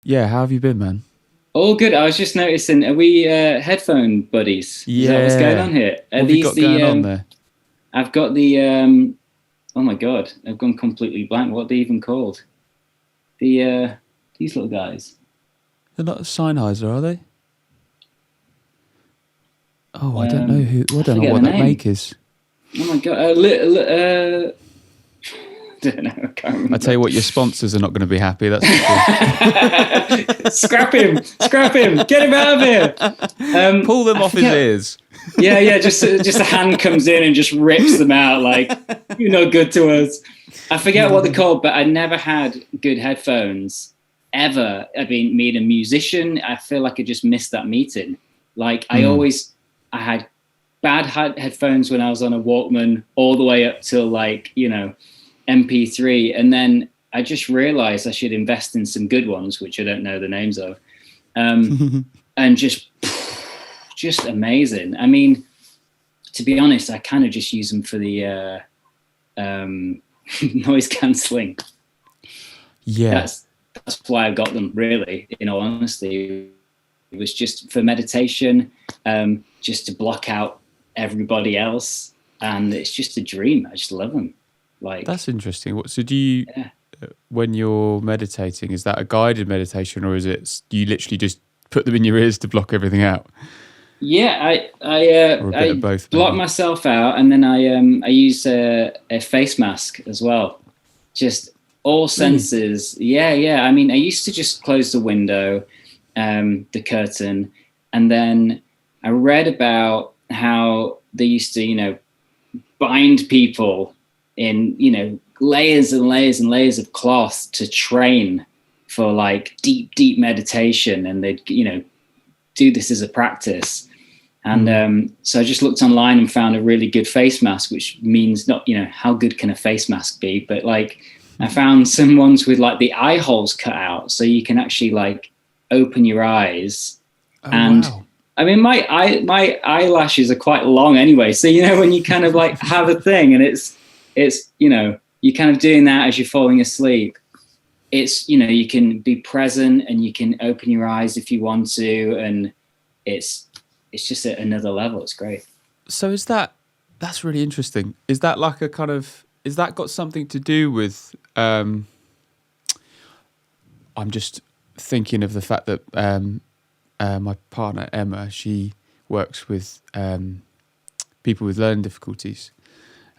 Yeah, how have you been, man? All good. I was just noticing, are we headphone buddies? Is that what's going Yeah. on here? Are What have you these got going on the? there? I've got the. Oh my god, I've gone completely blank. What are they even called? The these little guys. They're not Sennheiser, are they? Oh, I don't know Um, who. I I don't know forget what the that name. make is. Oh my god. Don't know. I can't I tell remember. you what, your sponsors are not going to be happy. That's for sure. Scrap him! Scrap him! Get him out of here! Pull them I off his forget. ears. Yeah, yeah. Just a hand comes in and just rips them out. Like you're no good to us. I forget what they're called, but I never had good headphones ever. I mean, meet a musician. I feel like I just missed that meeting. Like I had bad headphones when I was on a Walkman, all the way up till like MP3, and then I just realized I should invest in some good ones, which I don't know the names of, and just amazing. I mean, to be honest, I kind of just use them for the noise cancelling. Yeah. That's why I got them, really, in all honesty. It was just for meditation, just to block out everybody else, and it's just a dream. I just love them. Like, That's interesting. So do you, yeah. when you're meditating, is that a guided meditation, or is it you literally just put them in your ears to block everything out? Yeah, Or a bit of I both, block maybe? myself out, and then I use a face mask as well. Just all Really? senses. Yeah, yeah. I mean, I used to just close the window, the curtain, and then I read about how they used to, bind people in, layers and layers and layers of cloth to train for like deep, deep meditation, and they'd, do this as a practice. And so I just looked online and found a really good face mask, which means not, how good can a face mask be? But like I found some ones with like the eye holes cut out, so you can actually like open your eyes. Oh, And wow. I mean, my eyelashes are quite long anyway. So, when you kind of like have a thing and it's, you're kind of doing that as you're falling asleep. It's, you can be present and you can open your eyes if you want to. And it's just at another level. It's great. So that's really interesting. Is that like is that got something to do with, I'm just thinking of the fact that my partner, Emma, she works with people with learning difficulties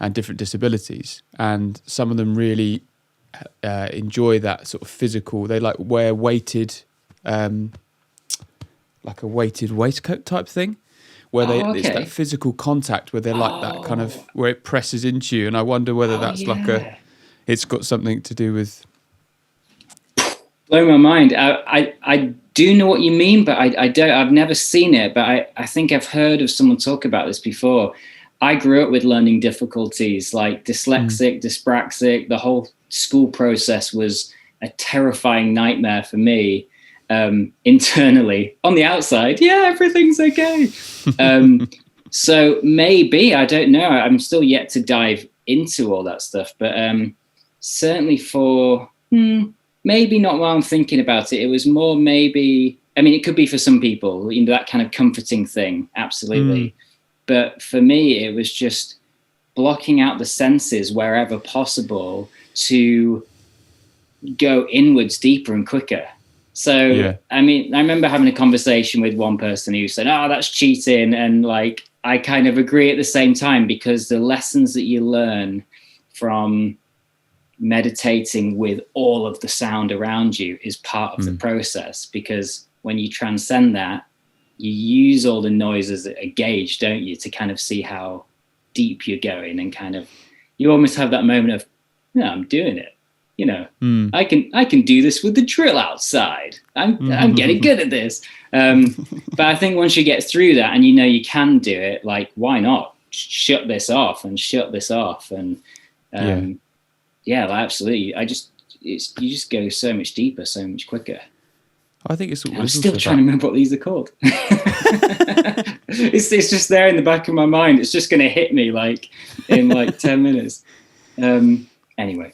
and different disabilities. And some of them really enjoy that sort of physical, they like wear weighted, like a weighted waistcoat type thing, where it's that physical contact where they like that kind of, where it presses into you. And I wonder whether that's it's got something to do with. Blow my mind. I do know what you mean, but I've never seen it, but I think I've heard of someone talk about this before. I grew up with learning difficulties, like dyslexic, dyspraxic. The whole school process was a terrifying nightmare for me. Internally, on the outside, yeah, everything's okay. So maybe, I don't know. I'm still yet to dive into all that stuff, but certainly for maybe not while I'm thinking about it. It was more maybe, I mean, it could be for some people, that kind of comforting thing. Absolutely. But for me, it was just blocking out the senses wherever possible to go inwards deeper and quicker. So, yeah. I mean, I remember having a conversation with one person who said, oh, that's cheating. And like, I kind of agree at the same time, because the lessons that you learn from meditating with all of the sound around you is part of the process, because when you transcend that, you use all the noise as a gauge, don't you, to kind of see how deep you're going, and kind of, you almost have that moment of, no, I'm doing it. I can do this with the drill outside. I'm getting good at this. But I think once you get through that and you can do it, like, why not shut this off? And yeah, absolutely. You just go so much deeper, so much quicker. I think I'm still trying to remember what these are called. It's just there in the back of my mind. It's just going to hit me like in like 10 minutes. Anyway.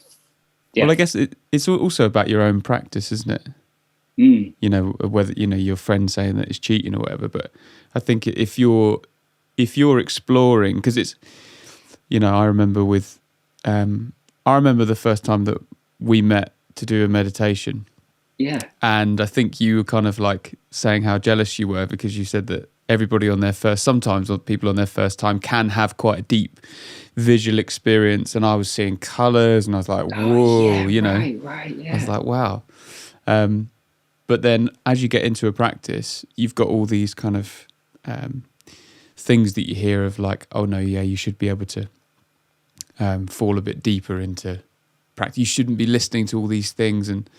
Yeah. Well, I guess it's also about your own practice, isn't it? You know, whether, you know, your friend saying that it's cheating or whatever. But I think if you're exploring, because it's, you know, I remember the first time that we met to do a meditation. Yeah. And I think you were kind of like saying how jealous you were, because you said that everybody on their first, sometimes people on their first time can have quite a deep visual experience. And I was seeing colors and I was like, whoa, you know, right, yeah. I was like, wow. But then as you get into a practice, you've got all these kind of things that you hear of, like, oh no, yeah, you should be able to fall a bit deeper into practice. You shouldn't be listening to all these things. And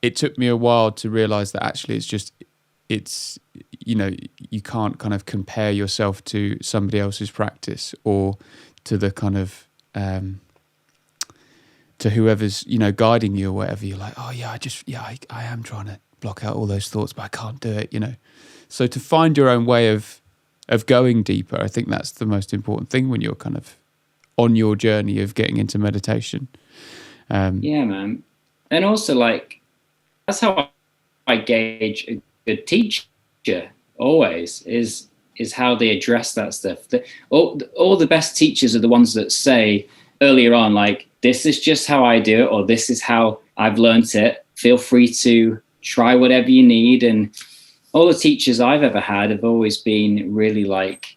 it took me a while to realize that actually it's, you know, you can't kind of compare yourself to somebody else's practice or to the kind of, to whoever's, you know, guiding you or whatever. You're like, oh yeah, I am trying to block out all those thoughts, but I can't do it, you know. So to find your own way of going deeper, I think that's the most important thing when you're kind of on your journey of getting into meditation. Yeah, man. And also, like, that's how I gauge a good teacher always, is how they address that stuff. All the best teachers are the ones that say earlier on, like, this is just how I do it, or this is how I've learnt it. Feel free to try whatever you need. And all the teachers I've ever had have always been really like,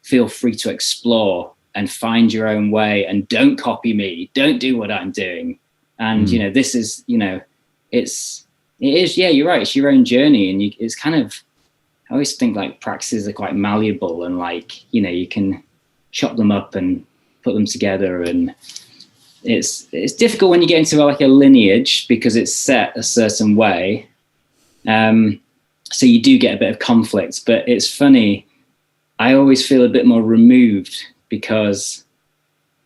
feel free to explore and find your own way, and don't copy me. Don't do what I'm doing. And, you know, this is, you know, it is, yeah, you're right. It's your own journey. And it's kind of, I always think like practices are quite malleable, and like, you know, you can chop them up and put them together. And it's difficult when you get into like a lineage, because it's set a certain way. So you do get a bit of conflict, but it's funny. I always feel a bit more removed, because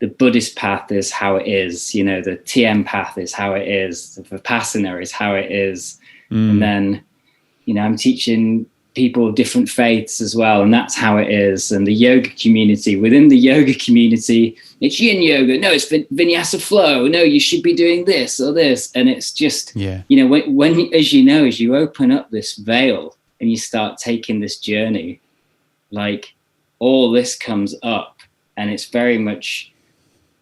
the Buddhist path is how it is, you know, the TM path is how it is, the Vipassana is how it is. And then, you know, I'm teaching people of different faiths as well, and that's how it is. And the yoga community, within the yoga community, it's yin yoga, no, it's vinyasa flow, no, you should be doing this or this. And it's just, you know, when as you know, as you open up this veil and you start taking this journey, like, all this comes up. And it's very much,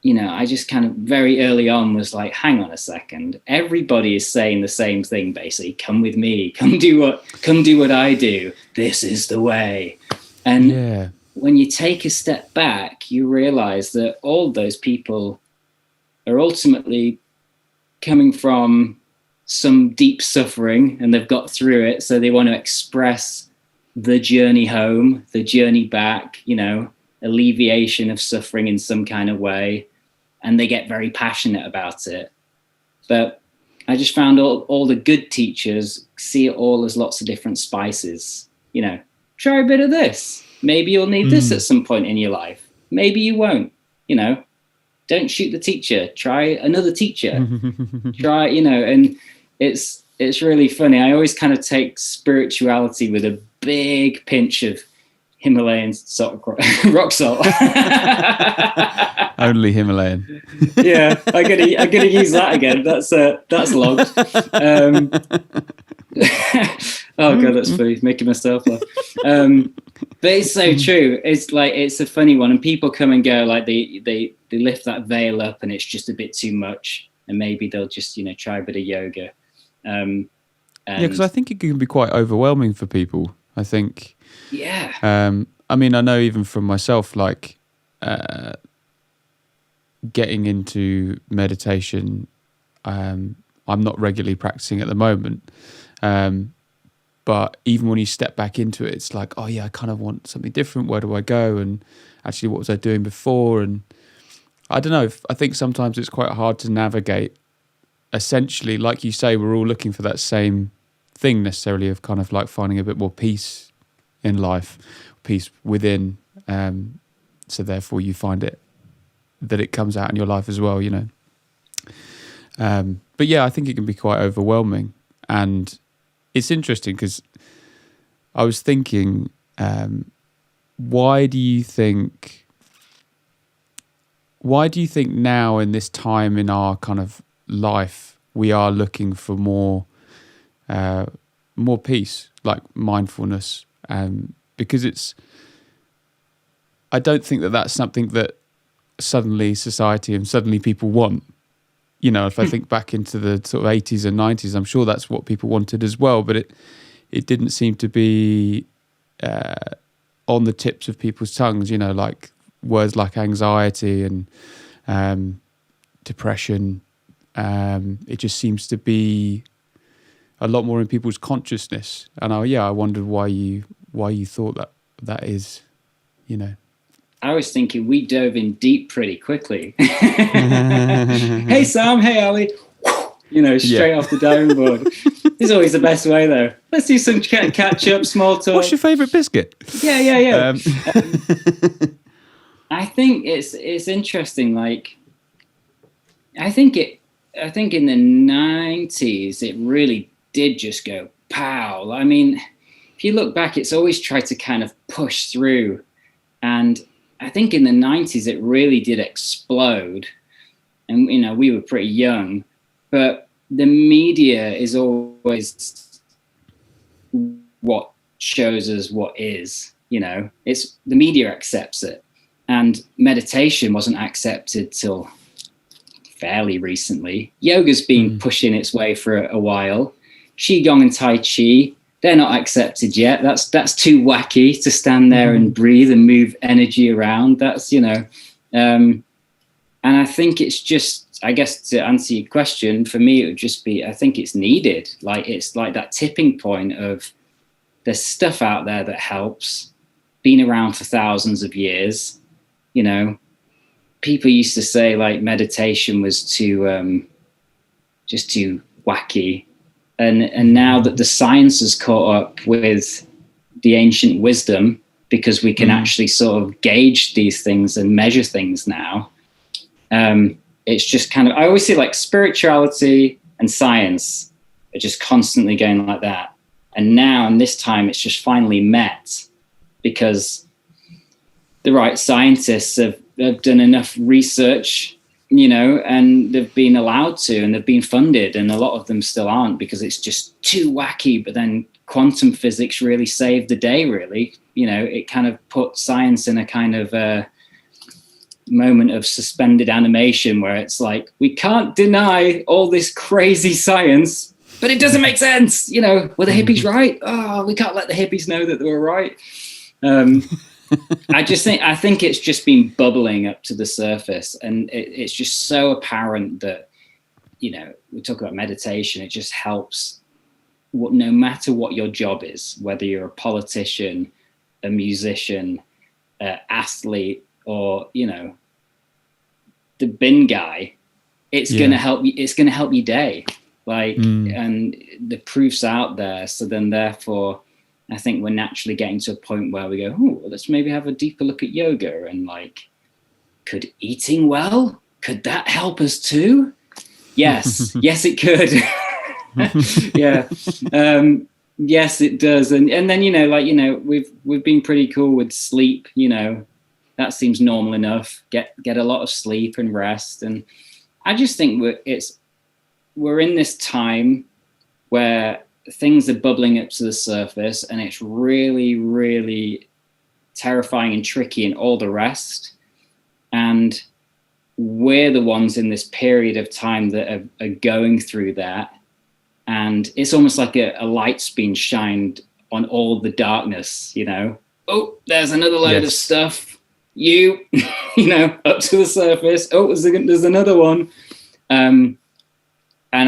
you know, I just kind of very early on was like, hang on a second, everybody is saying the same thing, basically. Come with me, come do what I do. This is the way. And when you take a step back, you realize that all those people are ultimately coming from some deep suffering, and they've got through it. So they want to express the journey home, the journey back, you know, alleviation of suffering in some kind of way, and they get very passionate about it. But I just found all the good teachers see it all as lots of different spices. You know, try a bit of this. Maybe you'll need this at some point in your life. Maybe you won't. You know, don't shoot the teacher. Try another teacher. Try, you know, and it's really funny. I always kind of take spirituality with a big pinch of Himalayan salt, rock salt. Only Himalayan. Yeah, I'm gonna use that again. That's logged. Oh god, that's funny. Making myself laugh. But it's so true. It's like, it's a funny one, and people come and go. Like they lift that veil up, and it's just a bit too much, and maybe they'll just, you know, try a bit of yoga. Because I think it can be quite overwhelming for people. I think. Yeah. I mean, I know even from myself, like getting into meditation, I'm not regularly practicing at the moment. But even when you step back into it, it's like, oh yeah, I kind of want something different. Where do I go? And actually, what was I doing before? And I don't know. I think sometimes it's quite hard to navigate. Essentially, like you say, we're all looking for that same thing necessarily, of kind of like finding a bit more peace in life, peace within. So therefore you find that it comes out in your life as well, you know. But yeah, I think it can be quite overwhelming. And it's interesting because I was thinking, why do you think now in this time in our kind of life, we are looking for more more peace, like mindfulness, because I don't think that that's something that suddenly society and suddenly people want. You know, if I think back into the sort of 80s and 90s, I'm sure that's what people wanted as well, but it didn't seem to be on the tips of people's tongues, you know, like words like anxiety and depression. It just seems to be a lot more in people's consciousness. And I wondered why you thought that is, you know. I was thinking we dove in deep pretty quickly. Hey Sam, hey Ali, you know, straight off the diving board. It's always the best way though. Let's do some catch up, small talk. What's your favourite biscuit? Yeah. I think it's interesting. Like, I think in the 90s it really did just go pow. I mean, if you look back, it's always tried to kind of push through, and I think in the 90s it really did explode. And you know, we were pretty young, but the media is always what shows us what is. You know, it's the media accepts it, and meditation wasn't accepted till fairly recently. Yoga's been pushing its way for a while. Qigong and Tai Chi, they're not accepted yet. That's too wacky to stand there and breathe and move energy around. That's, you know, and I think it's just, I guess to answer your question, for me, it would just be, I think it's needed. Like, it's like that tipping point of there's stuff out there that helps, been around for thousands of years. You know, people used to say like meditation was just too wacky. And now that the science has caught up with the ancient wisdom, because we can actually sort of gauge these things and measure things now, it's just kind of, I always say like spirituality and science are just constantly going like that. And now, and this time, it's just finally met because the right scientists have done enough research, you know, and they've been allowed to, and they've been funded, and a lot of them still aren't because it's just too wacky. But then quantum physics really saved the day, really. You know, it kind of put science in a kind of moment of suspended animation where it's like, we can't deny all this crazy science, but it doesn't make sense. You know, were the hippies right? Oh, we can't let the hippies know that they were right. I think it's just been bubbling up to the surface, and it's just so apparent that, you know, we talk about meditation, it just helps no matter what your job is, whether you're a politician, a musician, athlete, or, you know, the bin guy, it's going to help you. It's going to help your day. Like, and the proof's out there. So then therefore, I think we're naturally getting to a point where we go, oh, let's maybe have a deeper look at yoga, and like, could eating well, could that help us too? Yes. Yes, it could. Yeah. Yes, it does. And then, you know, like, you know, we've been pretty cool with sleep, you know, that seems normal enough. Get a lot of sleep and rest. And I just think we're in this time where things are bubbling up to the surface, and it's really, really terrifying and tricky and all the rest. And we're the ones in this period of time that are going through that. And it's almost like a light's been shined on all the darkness, you know. Oh, there's another load of stuff. You know, up to the surface. Oh, there's another one. And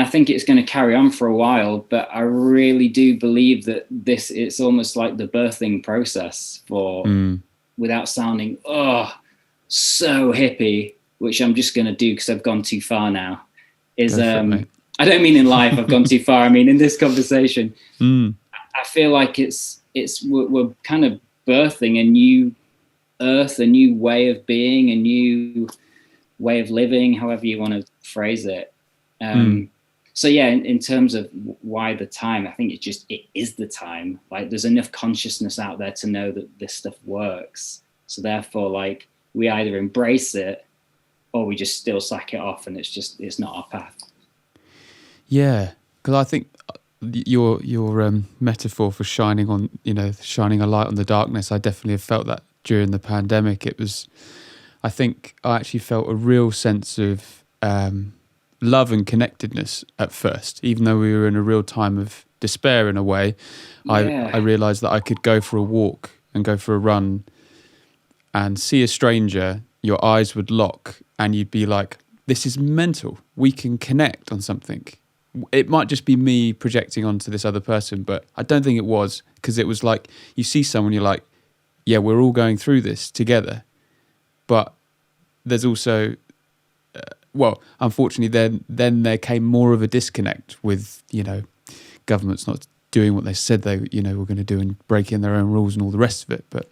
I think it's going to carry on for a while, but I really do believe that it's almost like the birthing process for, without sounding, so hippie, which I'm just going to do because I've gone too far now, is, I don't mean in life I've gone too far. I mean, in this conversation, I feel like we're kind of birthing a new earth, a new way of being, a new way of living, however you want to phrase it. So yeah, in terms of why the time, I think it is the time. Like, there's enough consciousness out there to know that this stuff works. So therefore, like, we either embrace it or we just still sack it off, and it's not our path. Yeah, because I think your metaphor for shining a light on the darkness, I definitely have felt that during the pandemic. I think I actually felt a real sense of love and connectedness at first, even though we were in a real time of despair in a way. I realized that I could go for a walk and go for a run and see a stranger, your eyes would lock and you'd be like, this is mental. We can connect on something. It might just be me projecting onto this other person, but I don't think it was, because it was like you see someone, you're like, yeah, we're all going through this together. But there's also, unfortunately, then there came more of a disconnect with, governments not doing what they said they, were going to do and breaking their own rules and all the rest of it. But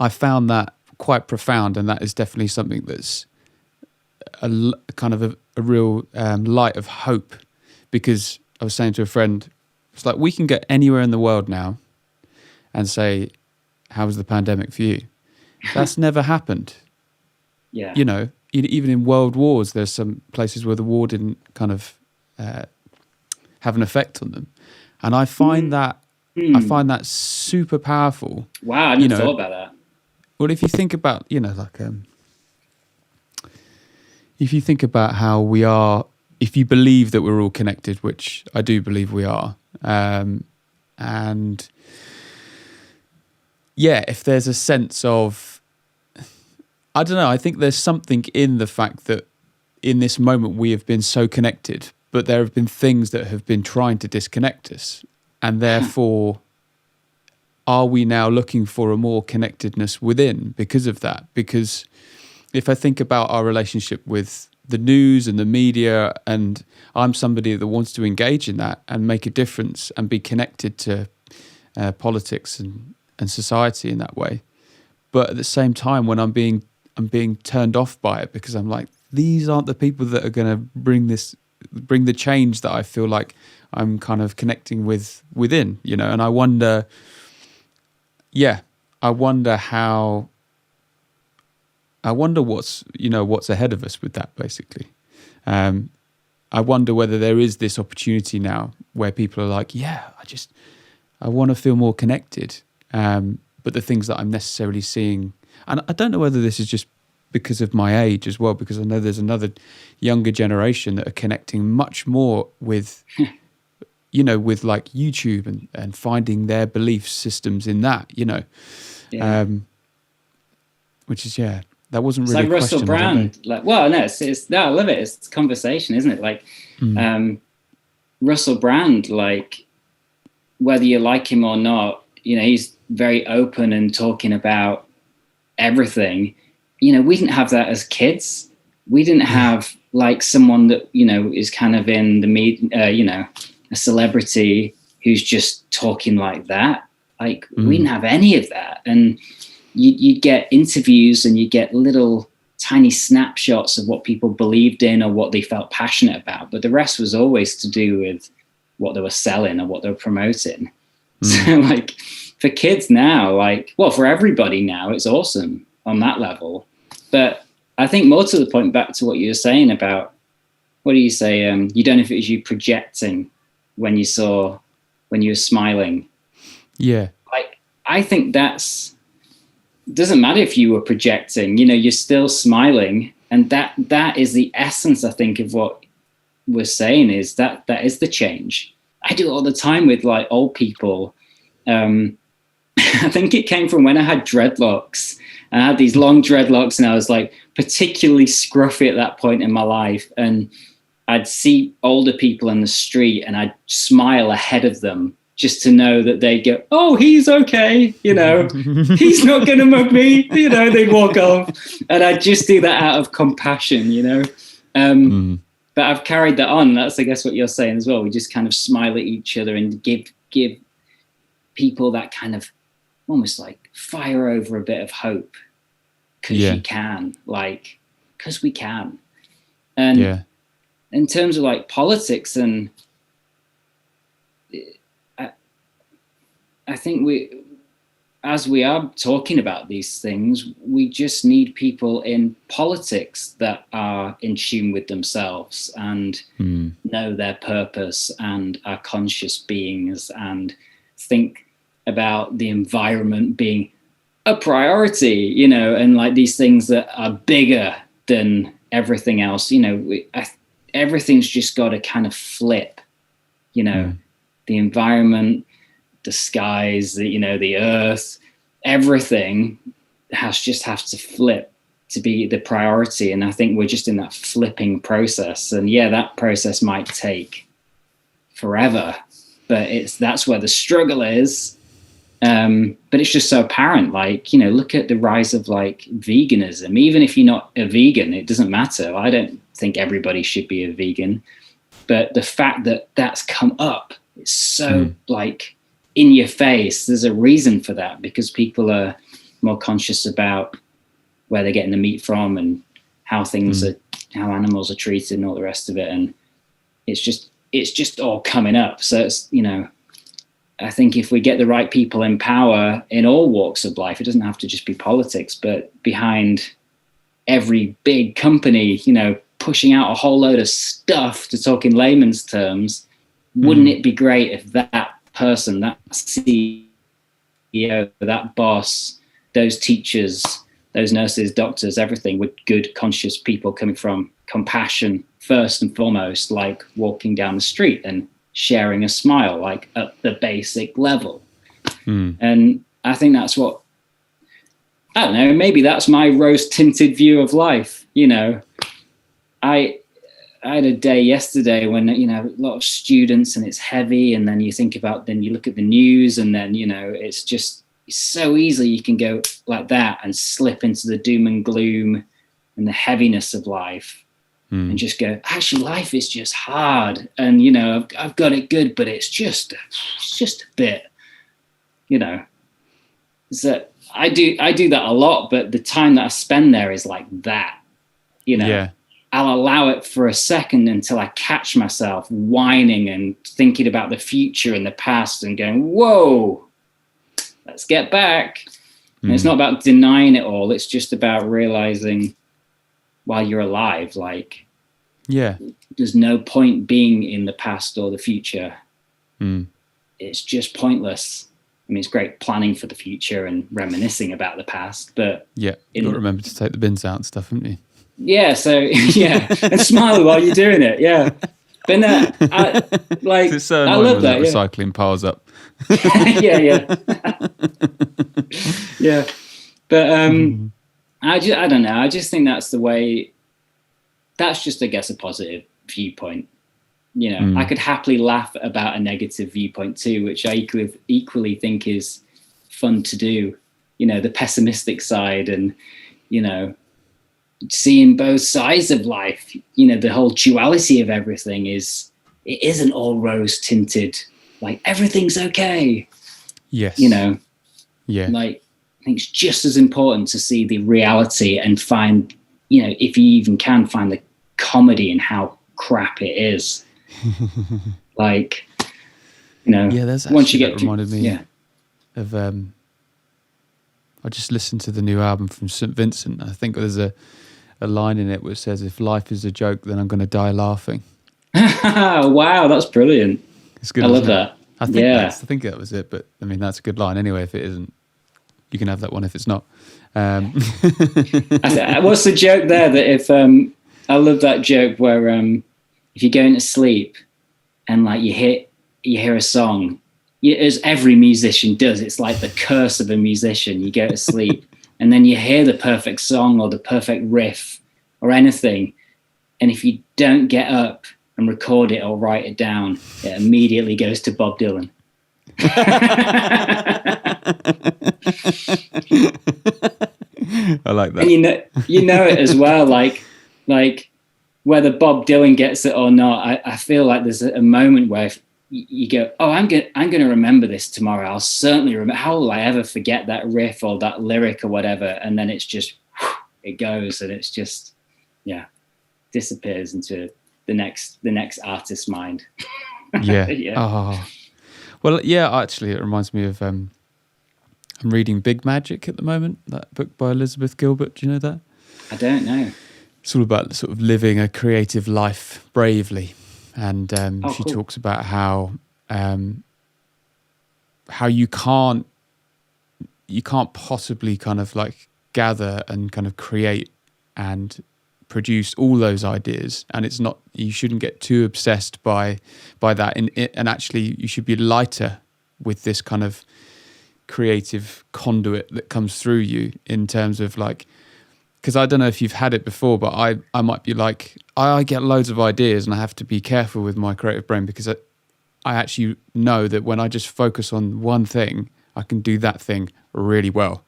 I found that quite profound, and that is definitely something that's kind of a real light of hope, because I was saying to a friend, it's like we can get anywhere in the world now and say, how was the pandemic for you? That's never happened. Yeah. Even in world wars, there's some places where the war didn't kind of have an effect on them. And I find that super powerful. Wow, I never thought about that. Well, if you think about, if you think about how we are, if you believe that we're all connected, which I do believe we are, and yeah, if there's a sense of, I don't know, I think there's something in the fact that in this moment we have been so connected, but there have been things that have been trying to disconnect us. And therefore, are we now looking for a more connectedness within because of that? Because if I think about our relationship with the news and the media, and I'm somebody that wants to engage in that and make a difference and be connected to politics and society in that way. But at the same time, when I'm being turned off by it, because I'm like, these aren't the people that are going to bring the change that I feel like I'm kind of connecting within, and I wonder what's ahead of us with that, basically. I wonder whether there is this opportunity now where people are like, I want to feel more connected. But the things that I'm necessarily seeing, and I don't know whether this is just because of my age as well, because I know there's another younger generation that are connecting much more with, with like YouTube and finding their belief systems in that, which is, that wasn't really like a question. Russell Brand. I love it. It's conversation, isn't it? Like, Russell Brand, like, whether you like him or not, he's very open and talking about everything. We didn't have that as kids. We didn't have like someone that, is kind of in the media, a celebrity who's just talking like that. Like, we didn't have any of that. And you'd get interviews and you get little tiny snapshots of what people believed in or what they felt passionate about. But the rest was always to do with what they were selling or what they were promoting. So like for kids now, for everybody now, it's awesome on that level. But I think more to the point, back to what you were saying about, what do you say? You don't know if it was you projecting when you were smiling. Yeah. Like, I think doesn't matter if you were projecting, you're still smiling. And that is the essence, I think, of what we're saying, is that is the change. I do it all the time with like old people. I think it came from when I had dreadlocks. I had these long dreadlocks and I was like particularly scruffy at that point in my life. And I'd see older people in the street and I'd smile ahead of them just to know that they'd go, oh, he's okay. He's not going to mug me. They'd walk off. And I'd just do that out of compassion, But I've carried that on. That's, I guess, what you're saying as well. We just kind of smile at each other and give people that kind of almost like fire over a bit of hope, because you can, because we can. And in terms of like politics, and I think as we are talking about these things, we just need people in politics that are in tune with themselves and know their purpose and are conscious beings and think about the environment being a priority, you know, and like these things that are bigger than everything else. You know, everything's just got to kind of flip, you know, the environment, the skies, you know, the earth, everything have to flip to be the priority. And I think we're just in that flipping process. And yeah, that process might take forever, but that's where the struggle is. But it's just so apparent, like, you know, look at the rise of like veganism. Even if you're not a vegan, it doesn't matter. I don't think everybody should be a vegan, but the fact that that's come up, it's so like in your face. There's a reason for that, because people are more conscious about where they're getting the meat from and how things are, how animals are treated and all the rest of it. And it's just all coming up. So it's, you know, I think if we get the right people in power in all walks of life, it doesn't have to just be politics, but behind every big company, you know, pushing out a whole load of stuff, to talk in layman's terms, wouldn't it be great if that person, that CEO, that boss, those teachers, those nurses, doctors, everything, were good, conscious people coming from compassion first and foremost, like walking down the street and sharing a smile, like at the basic level. And I think that's what, I don't know, maybe that's my rose tinted view of life. You know, I had a day yesterday when, you know, a lot of students and it's heavy. And then you think about, then you look at the news and then, you know, it's so easily you can go like that and slip into the doom and gloom and the heaviness of life. And just go, actually, life is just hard. And, you know, I've got it good, but it's just a bit, you know. So I do that a lot, but the time that I spend there is like that, you know. Yeah. I'll allow it for a second until I catch myself whining and thinking about the future and the past and going, whoa, let's get back. And it's not about denying it all. It's just about realizing while you're alive, like, yeah, there's no point being in the past or the future. It's just pointless. I mean, it's great planning for the future and reminiscing about the past, but yeah, you've got to remember to take the bins out and stuff, haven't you? Yeah, so yeah, and smile while you're doing it. Yeah, but no, it's so annoying, I love that. Recycling piles up. yeah. Yeah, but I don't know. I just think that's the way. That's just, I guess, a positive viewpoint. You know, I could happily laugh about a negative viewpoint too, which I equally think is fun to do. You know, the pessimistic side and, you know, seeing both sides of life. You know, the whole duality of everything it isn't all rose tinted. Like everything's okay. Yes. You know, yeah. Like I think it's just as important to see the reality and find, you know, if you even can find the comedy in how crap it is. Like, you know, yeah, that's actually, once you get reminded me of I just listened to the new album from St. Vincent. I think there's a line in it which says, if life is a joke, then I'm going to die laughing. Wow, that's brilliant. It's good. I love that. I think that was it, but I mean, that's a good line anyway. If it isn't, you can have that one if it's not. What's the joke there? That if I love that joke where if you're going to sleep and like you hear a song, as every musician does, it's like the curse of a musician. You go to sleep and then you hear the perfect song or the perfect riff or anything, and if you don't get up and record it or write it down, it immediately goes to Bob Dylan. I like that. And you know it as well, like whether Bob Dylan gets it or not, I feel like there's a moment where you go, oh, I'm gonna remember this tomorrow. I'll certainly remember. How will I ever forget that riff or that lyric or whatever? And then it's just, it goes, and it's just, yeah, disappears into the next artist's mind. Yeah. Yeah. Oh. Well, yeah. Actually, it reminds me of I'm reading Big Magic at the moment, that book by Elizabeth Gilbert. Do you know that? I don't know. It's all about sort of living a creative life bravely. And she Cool. talks about how you can't possibly kind of like gather and kind of create and produce all those ideas, and it's not, you shouldn't get too obsessed by that, and actually you should be lighter with this kind of creative conduit that comes through you, in terms of like, because I don't know if you've had it before, but I might be like, I get loads of ideas and I have to be careful with my creative brain, because I actually know that when I just focus on one thing, I can do that thing really well.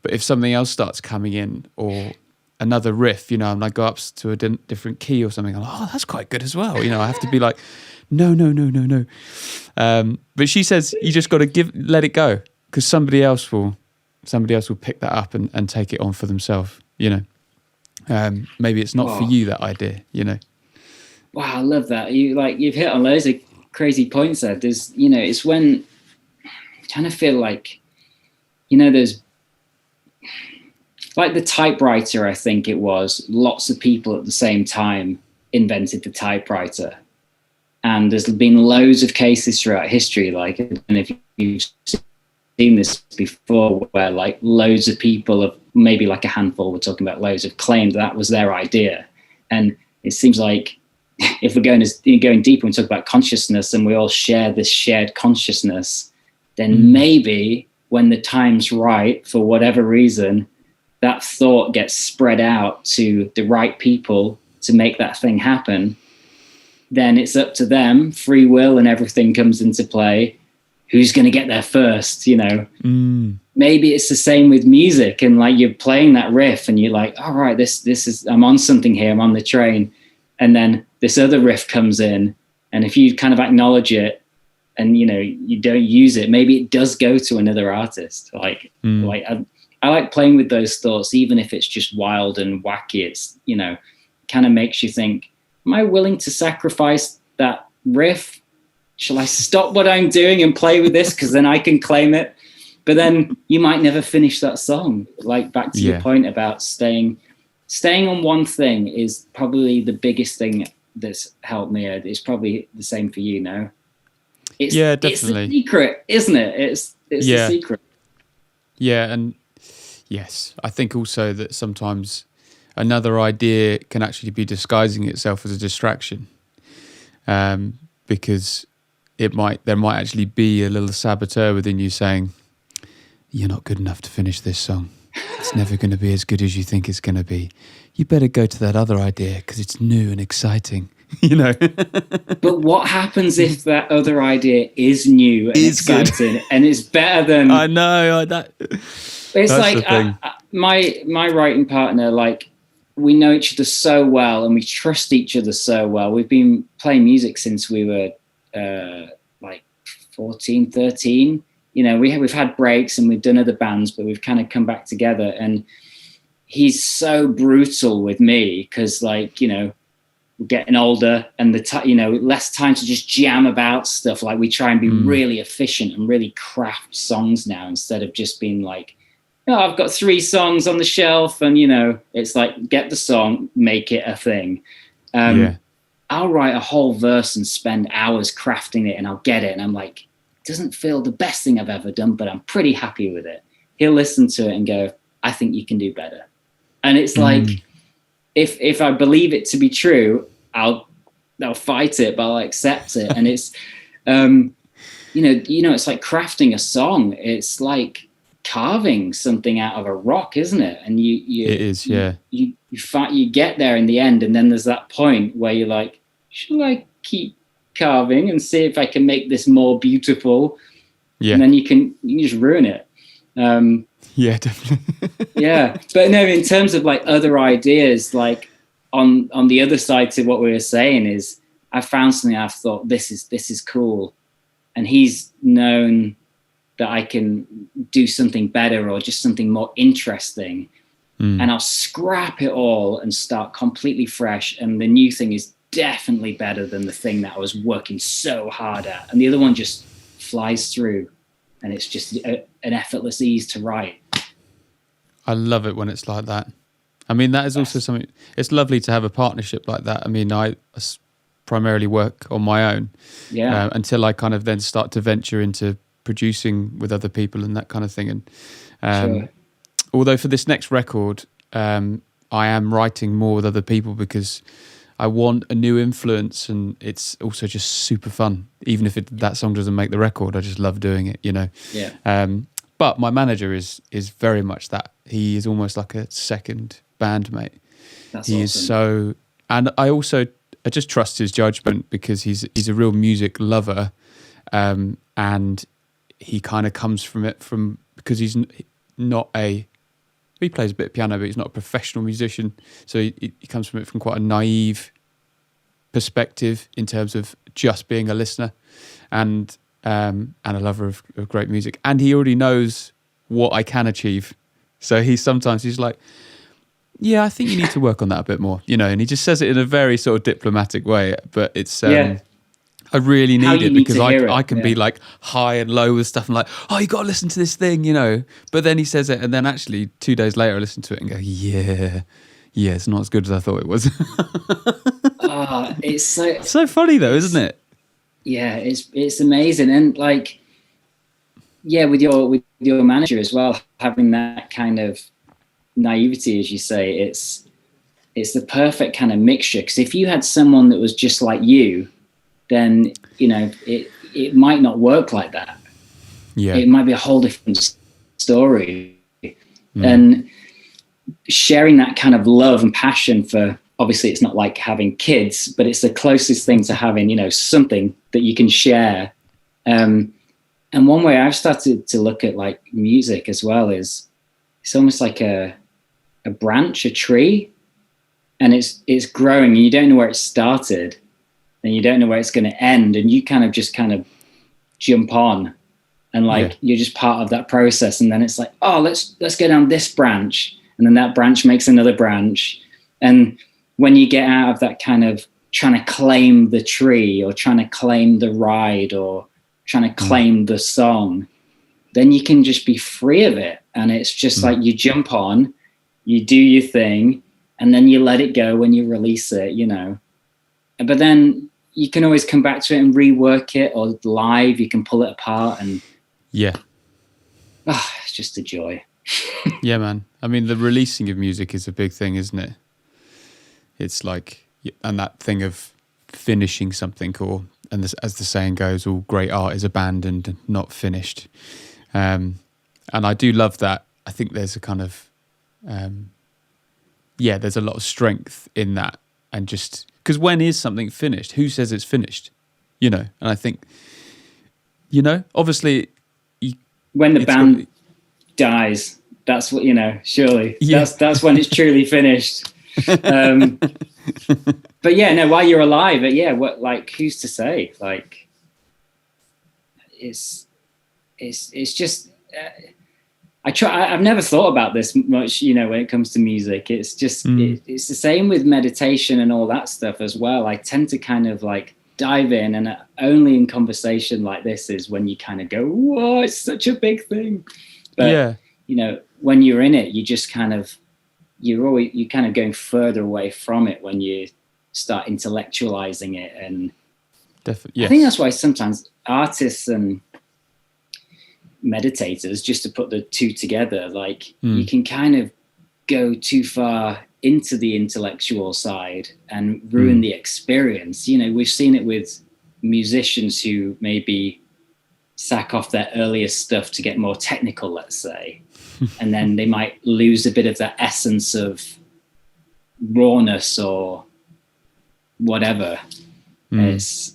But if something else starts coming in, or another riff, and I go up to a different key or something, I'm like, oh, that's quite good as well. I have to be like, no. But she says you just got to let it go, because somebody else will pick that up and take it on for themselves. Maybe it's not for you, that idea. Wow, I love that. You've hit on loads of crazy points there. There's, it's when I kind of feel like, there's like the typewriter. I think it was lots of people at the same time invented the typewriter, and there's been loads of cases throughout history. Like, and if you've seen this before, where like loads of people have, maybe like a handful, we're talking about loads, have claimed that was their idea. And it seems like if we're going deeper and talk about consciousness, and we all share this shared consciousness, then maybe when the time's right, for whatever reason, that thought gets spread out to the right people to make that thing happen. Then it's up to them, free will and everything comes into play. Who's going to get there first, Maybe it's the same with music, and like you're playing that riff and you're like, all right, this is, I'm on something here, I'm on the train. And then this other riff comes in, and if you kind of acknowledge it and, you don't use it, maybe it does go to another artist. I like playing with those thoughts, even if it's just wild and wacky. It's, kind of makes you think, am I willing to sacrifice that riff? Shall I stop what I'm doing and play with this? Because then I can claim it. But then you might never finish that song. Like, back to your point about staying on one thing is probably the biggest thing that's helped me. It's probably the same for you, no? Definitely. It's the secret, isn't it? It's the secret. Yeah, and yes, I think also that sometimes another idea can actually be disguising itself as a distraction, because there might actually be a little saboteur within you saying, you're not good enough to finish this song. It's never going to be as good as you think it's going to be. You better go to that other idea because it's new and exciting. But what happens if that other idea is new and exciting good, and it's better than? I know that. It's like my writing partner. Like, we know each other so well and we trust each other so well. We've been playing music since we were like 14, 13. We've had breaks and we've done other bands, but we've kind of come back together. And he's so brutal with me because, like, we're getting older and less time to just jam about stuff. Like, we try and be really efficient and really craft songs now, instead of just being like, I've got 3 songs on the shelf, and it's like, get the song, make it a thing. I'll write a whole verse and spend hours crafting it, and I'll get it, and I'm like, it doesn't feel the best thing I've ever done, but I'm pretty happy with it. He'll listen to it and go, I think you can do better. And it's like, if I believe it to be true, I'll fight it, but I'll accept it. And it's it's like crafting a song. It's like carving something out of a rock, isn't it? And it is, yeah. You get there in the end, and then there's that point where you're like, shall I keep carving and see if I can make this more beautiful? Yeah. And then you can just ruin it. Yeah, definitely. Yeah, but no, in terms of like other ideas, like on the other side to what we were saying, is I found something I've thought, this is cool, and he's known that I can do something better or just something more interesting, and I'll scrap it all and start completely fresh, and the new thing is definitely better than the thing that I was working so hard at, and the other one just flies through. and it's just an effortless ease to write. I love it when it's like that. I mean, that is also something, it's lovely to have a partnership like that. I mean, I primarily work on my own until I kind of then start to venture into producing with other people and that kind of thing. And although for this next record, I am writing more with other people because I want a new influence, and it's also just super fun. Even if that song doesn't make the record, I just love doing it, you know. Yeah. But my manager is very much that. He is almost like a second bandmate. That's he awesome. Is so, and I just trust his judgment because he's a real music lover, and he kind of comes from it because he's not he plays a bit of piano, but he's not a professional musician. So he comes from it from quite a naive perspective in terms of just being a listener and a lover of great music. And he already knows what I can achieve. So he's like, yeah, I think you need to work on that a bit more, you know, and he just says it in a very sort of diplomatic way, but it's, I really need it because I can be like high and low with stuff and like, oh, you got to listen to this thing, you know. But then he says it, and then actually 2 days later I listen to it and go, yeah, it's not as good as I thought it was. It's so funny though, isn't it? Yeah, it's amazing. And like, yeah, with your manager as well, having that kind of naivety, as you say, it's the perfect kind of mixture. Because if you had someone that was just like you, then, you know, it might not work like that. Yeah. It might be a whole different story. And sharing that kind of love and passion for, obviously it's not like having kids, but it's the closest thing to having, you know, something that you can share. And one way I've started to look at like music as well is it's almost like a branch, a tree, and it's growing and you don't know where it started. And you don't know where it's going to end, and you kind of jump on, and like you're just part of that process. And then it's like, oh, let's go down this branch, and then that branch makes another branch. And when you get out of that kind of trying to claim the tree or trying to claim the ride or trying to claim the song, then you can just be free of it. And it's just like you jump on, you do your thing, and then you let it go when you release it, you know. But then you can always come back to it and rework it, or live, you can pull it apart and it's just a joy. Yeah, man. I mean, the releasing of music is a big thing, isn't it? It's like, and that thing of finishing something, and this, as the saying goes, all great art is abandoned and not finished. And I do love that. I think there's a kind of, there's a lot of strength in that. And just, because when is something finished? Who says it's finished? You know, and I think, you know, obviously... when the band dies, that's what, you know, surely. Yeah. That's when it's truly finished. But yeah, no, while you're alive, what, like, who's to say? Like, it's just... I've never thought about this much, you know, when it comes to music. It's just, it's the same with meditation and all that stuff as well. I tend to kind of like dive in, and only in conversation like this is when you kind of go, whoa, it's such a big thing. But, you know, when you're in it, you just kind of, you're kind of going further away from it when you start intellectualizing it. And I think that's why sometimes artists and meditators, just to put the two together, like you can kind of go too far into the intellectual side and ruin the experience. You know, we've seen it with musicians who maybe sack off their earliest stuff to get more technical, let's say, and then they might lose a bit of that essence of rawness or whatever. It's,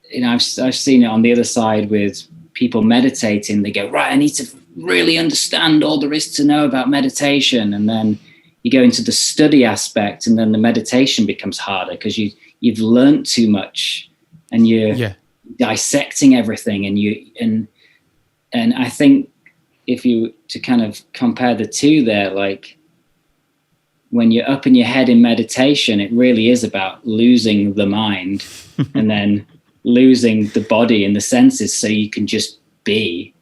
you know, I've seen it on the other side with people meditating. They go, right, I need to really understand all there is to know about meditation. And then you go into the study aspect, and then the meditation becomes harder because you've learned too much, and you're dissecting everything. And I think if you to kind of compare the two there, like when you're up in your head in meditation, it really is about losing the mind and then losing the body and the senses, so you can just be.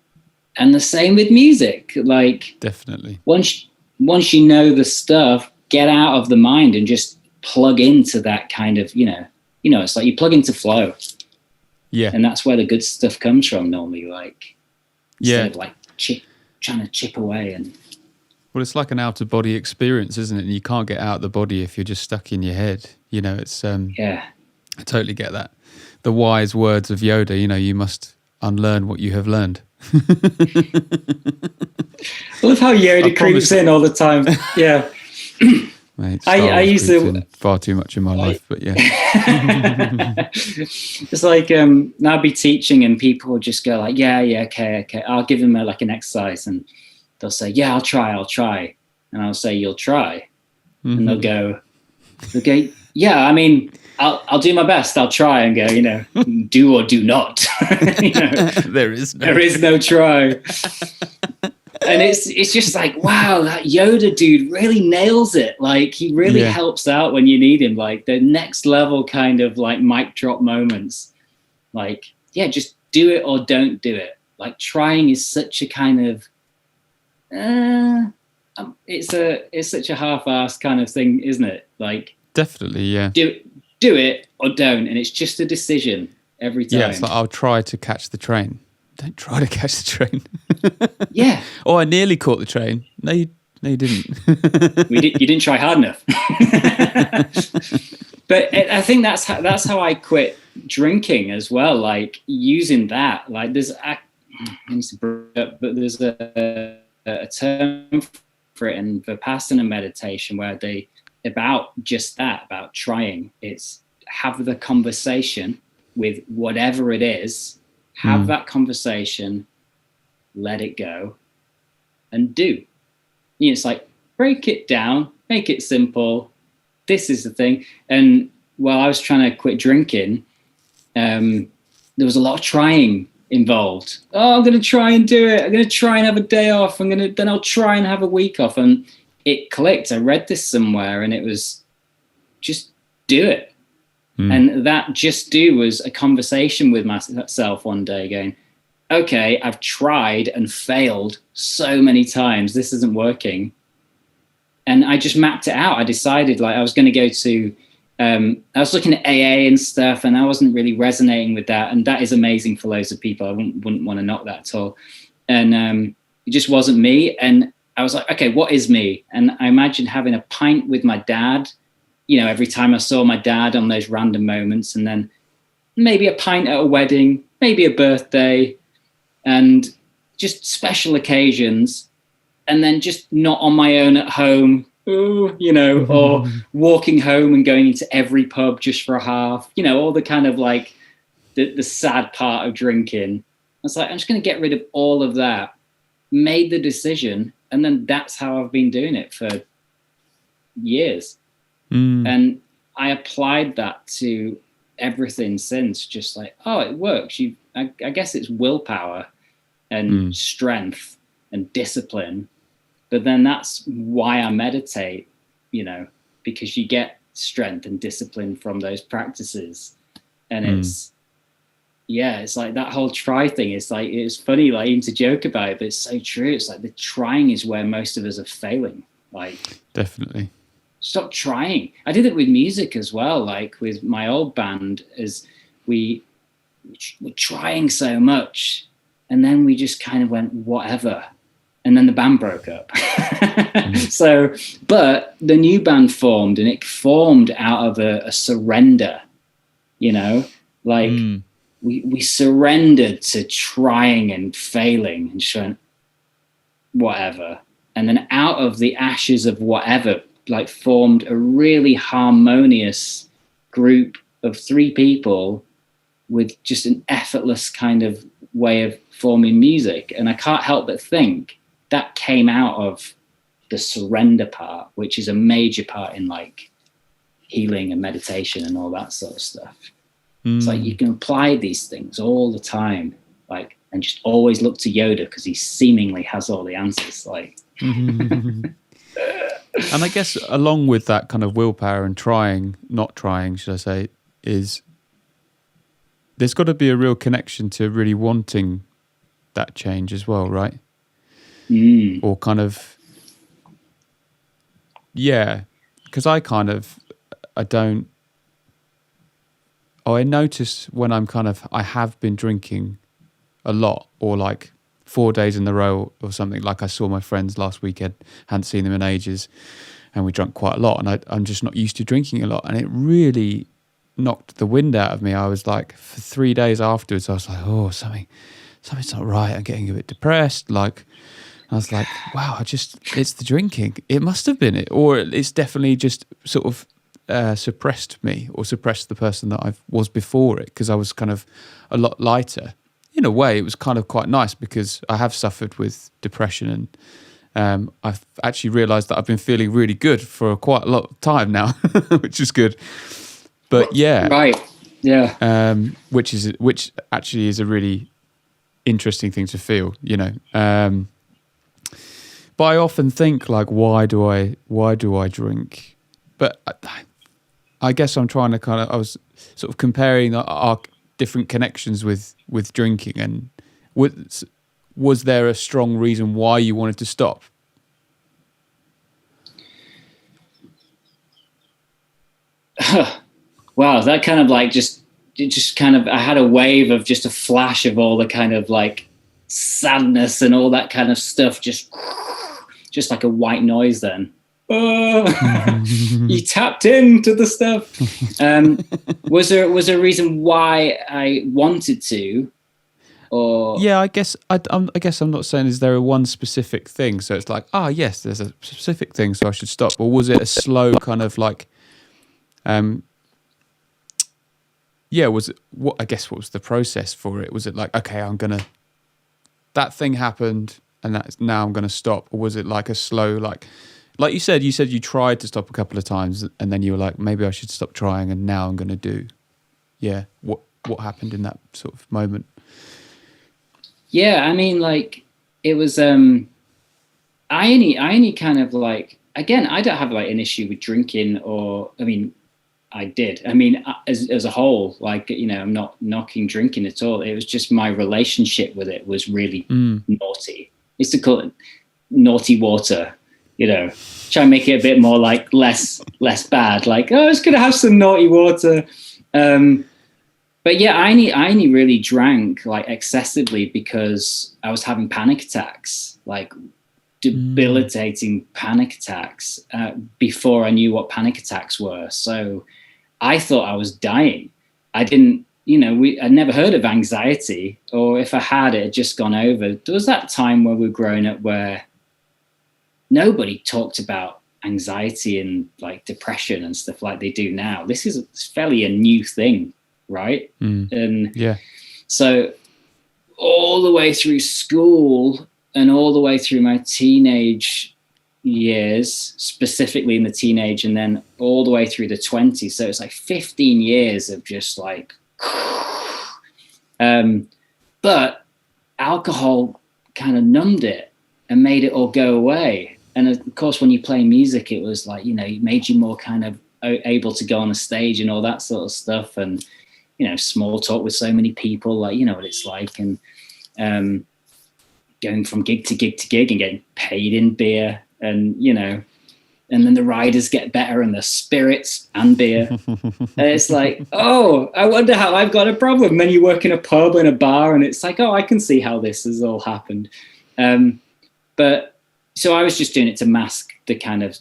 And the same with music. Like, definitely. Once you know the stuff, get out of the mind and just plug into that kind of, it's like you plug into flow. Yeah. And that's where the good stuff comes from normally, like, yeah, instead of like trying to chip away. And well, it's like an out of body experience, isn't it? And you can't get out of the body if you're just stuck in your head. It's yeah, I totally get that. The wise words of Yoda, you must unlearn what you have learned. I love how Yoda creeps in all the time. Yeah. Mate, I used to far too much in my life, but yeah. It's like now I'll be teaching and people will just go like, yeah, okay. I'll give them like an exercise and they'll say, yeah, I'll try. And I'll say, you'll try. Mm-hmm. And they'll go, yeah, I mean, I'll do my best. I'll try, and go, do or do not. There is no try. And it's just like, wow, that Yoda dude really nails it. Like, he really helps out when you need him. Like, the next level kind of like mic drop moments. Like, yeah, just do it or don't do it. Like, trying is such a kind of, it's such a half-assed kind of thing, isn't it? Like, definitely, yeah. Do it or don't, and it's just a decision every time. Yeah, it's like, I'll try to catch the train. Don't try to catch the train. Yeah. Oh, I nearly caught the train. No, you didn't. You didn't try hard enough. But I think that's how I quit drinking as well. Like, using that. Like, there's a term for it in Vipassana meditation where about just that, about trying. It's have the conversation with whatever it is, have that conversation, let it go, and do. It's like, break it down, make it simple. This is the thing. And while I was trying to quit drinking, there was a lot of trying involved. Oh, I'm going to try and do it. I'm going to try and have a day off. Then I'll try and have a week off. And it clicked. I read this somewhere and it was just do it. And that just do was a conversation with myself one day going, okay, I've tried and failed so many times. This isn't working. And I just mapped it out. I decided like I was going to go to, I was looking at AA and stuff and I wasn't really resonating with that. And that is amazing for loads of people. I wouldn't want to knock that at all. And it just wasn't me. And I was like, okay, what is me? And I imagined having a pint with my dad, every time I saw my dad on those random moments, and then maybe a pint at a wedding, maybe a birthday, and just special occasions, and then just not on my own at home, or walking home and going into every pub just for a half, all the kind of like the sad part of drinking. I was like, I'm just going to get rid of all of that, made the decision, and then that's how I've been doing it for years. And I applied that to everything since, just like, oh, it works. I guess it's willpower and strength and discipline. But then that's why I meditate, because you get strength and discipline from those practices. And it's like that whole try thing. It's like, it's funny, like, even to joke about it, but it's so true. It's like the trying is where most of us are failing. Like, definitely. Stop trying. I did it with music as well. Like with my old band, as we were trying so much, and then we just kind of went whatever, and then the band broke up. So, but the new band formed, and it formed out of a surrender. Like we surrendered to trying and failing and showing whatever, and then out of the ashes of whatever, like, formed a really harmonious group of 3 people with just an effortless kind of way of forming music. And I can't help but think that came out of the surrender part, which is a major part in like healing and meditation and all that sort of stuff. It's like you can apply these things all the time, like, and just always look to Yoda because he seemingly has all the answers. Like, and I guess along with that kind of willpower and not trying, should I say, is there's got to be a real connection to really wanting that change as well, right? Mm. Or kind of, yeah, because I notice when I have been drinking a lot, or like 4 days in a row or something. Like I saw my friends last weekend, hadn't seen them in ages, and we drank quite a lot, and I'm just not used to drinking a lot, and it really knocked the wind out of me. I was like, for 3 days afterwards, I was like, oh, something's not right. I'm getting a bit depressed. Like, I was like, wow, it's the drinking. It must have been it, or it's definitely just sort of suppressed me, or suppressed the person that I was before it, because I was kind of a lot lighter. In a way, it was kind of quite nice, because I have suffered with depression, and I've actually realised that I've been feeling really good for quite a lot of time now, which is good. But yeah, right, yeah, which actually is a really interesting thing to feel, you know. But I often think, like, why do I drink? But I guess I'm trying to I was sort of comparing our different connections with drinking, and was there a strong reason why you wanted to stop? Wow, that kind of like I had a wave of just a flash of all the kind of like sadness and all that kind of stuff, just like a white noise then. Oh, you tapped into the stuff. Was there a reason why I wanted to? Or yeah, I guess I'm not saying is there a one specific thing. So it's like, yes, there's a specific thing, so I should stop. Or was it a slow kind of like, yeah, was it what? I guess what was the process for it? Was it like, okay, that thing happened, and now I'm gonna stop, or was it like a slow like you said you tried to stop a couple of times, and then you were like, maybe I should stop trying, and now I'm gonna do. Yeah, what happened in that sort of moment? yeah, I mean, like it was. I only kind of like, again, I don't have like an issue with drinking, or I mean, I did. I mean, as a whole, like, you know, I'm not knocking drinking at all. It was just my relationship with it was really naughty. I used to call it naughty water, you know, try and make it a bit more like less bad. Like, oh, I was going to have some naughty water. But yeah, I only really drank like excessively because I was having panic attacks, like debilitating panic attacks before I knew what panic attacks were. So I thought I was dying. I didn't, you know, I'd never heard of anxiety, or if I had, it had just gone over. There was that time when we were growing up where nobody talked about anxiety and like depression and stuff like they do now. This is fairly a new thing, right? And yeah, so all the way through school and all the way through my teenage years, specifically in the teenage, and then all the way through the 20s. So it's like 15 years of just like, but alcohol kind of numbed it and made it all go away. And of course, when you play music, it was like, you know, it made you more kind of able to go on a stage and all that sort of stuff. And, you know, small talk with so many people, like, you know what it's like. And going from gig to gig to gig and getting paid in beer, and, you know, and then the riders get better and the spirits and beer. And it's like, oh, I wonder how I've got a problem. And then you work in a pub and a bar, and it's like, oh, I can see how this has all happened. But so I was just doing it to mask the kind of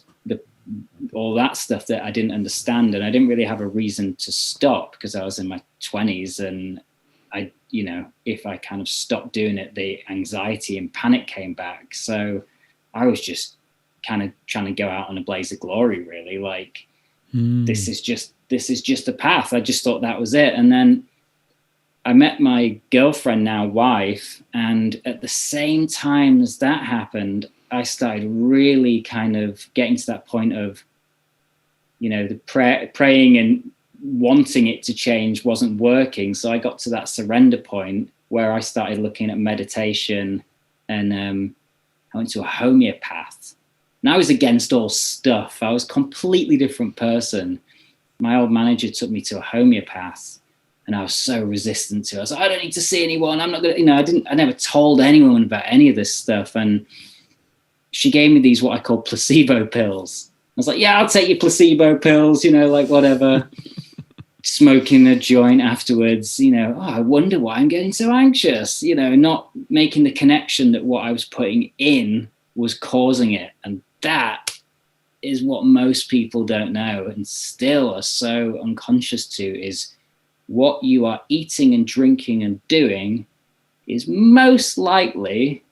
all that stuff that I didn't understand. And I didn't really have a reason to stop because I was in my 20s, and I, you know, if I kind of stopped doing it, the anxiety and panic came back. So I was just kind of trying to go out on a blaze of glory, really. Like, this is just a path. I just thought that was it. And then I met my girlfriend, now wife, and at the same time as that happened, I started really kind of getting to that point of, you know, the praying and wanting it to change wasn't working. So I got to that surrender point where I started looking at meditation, and I went to a homeopath. And I was against all stuff. I was a completely different person. My old manager took me to a homeopath, And I was so resistant to it. I was like, I don't need to see anyone. I'm not going to, I never told anyone about any of this stuff. And she gave me these, what I call placebo pills. I was like, yeah, I'll take your placebo pills, like whatever. Smoking a joint afterwards, I wonder why I'm getting so anxious, not making the connection that what I was putting in was causing it. And that is what most people don't know and still are so unconscious to, is what you are eating and drinking and doing is most likely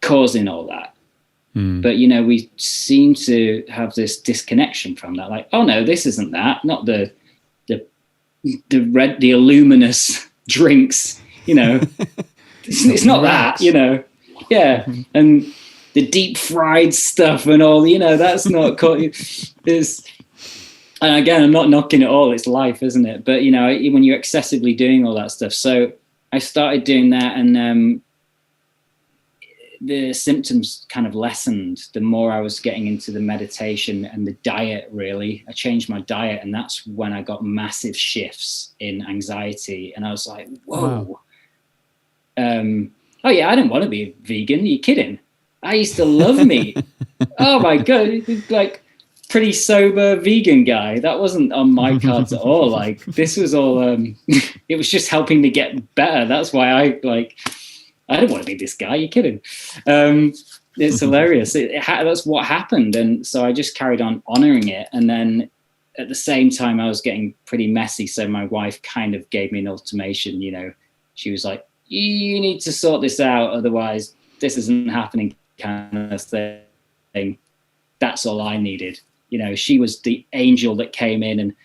causing all that. But, we seem to have this disconnection from that. Like, oh no, this isn't that, not the luminous drinks, it's not that, yeah. And the deep fried stuff and all, that's not and again, I'm not knocking it all, it's life, isn't it? But when you're excessively doing all that stuff, so I started doing that, and the symptoms kind of lessened the more I was getting into the meditation and the diet. Really, I changed my diet, and that's when I got massive shifts in anxiety. And I was like, whoa. Wow. Oh yeah, I didn't want to be a vegan. Are you kidding? I used to love meat. Oh my God, like pretty sober vegan guy. That wasn't on my cards at all. Like this was all, it was just helping me get better. That's why I don't want to be this guy. You're kidding. It's hilarious. That's what happened. And so I just carried on honoring it. And then at the same time, I was getting pretty messy. So my wife kind of gave me an ultimatum, she was like, you need to sort this out. Otherwise this isn't happening, kind of thing. That's all I needed. She was the angel that came in and,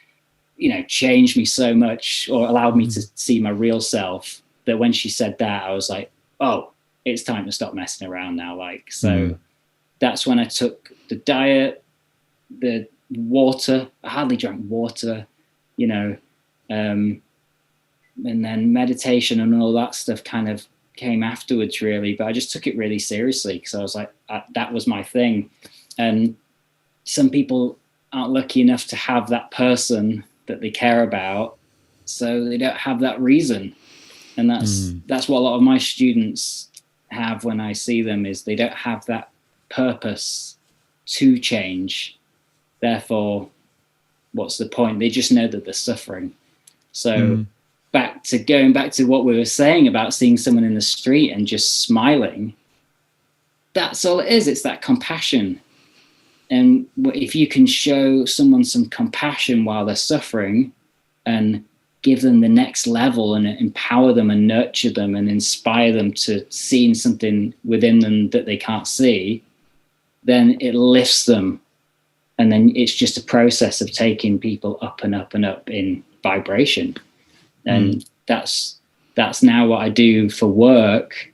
changed me so much, or allowed me to see my real self, that when she said that, I was like, oh, it's time to stop messing around now. That's when I took the diet, the water. I hardly drank water, and then meditation and all that stuff kind of came afterwards, really. But I just took it really seriously, because I was like, that was my thing. And some people aren't lucky enough to have that person that they care about, so they don't have that reason. And that's what a lot of my students have when I see them, is they don't have that purpose to change. Therefore, what's the point? They just know that they're suffering. So going back to what we were saying about seeing someone in the street and just smiling, that's all it is. It's that compassion. And if you can show someone some compassion while they're suffering, and give them the next level, and empower them and nurture them and inspire them to see something within them that they can't see, then it lifts them. And then it's just a process of taking people up and up and up in vibration. And that's now what I do for work,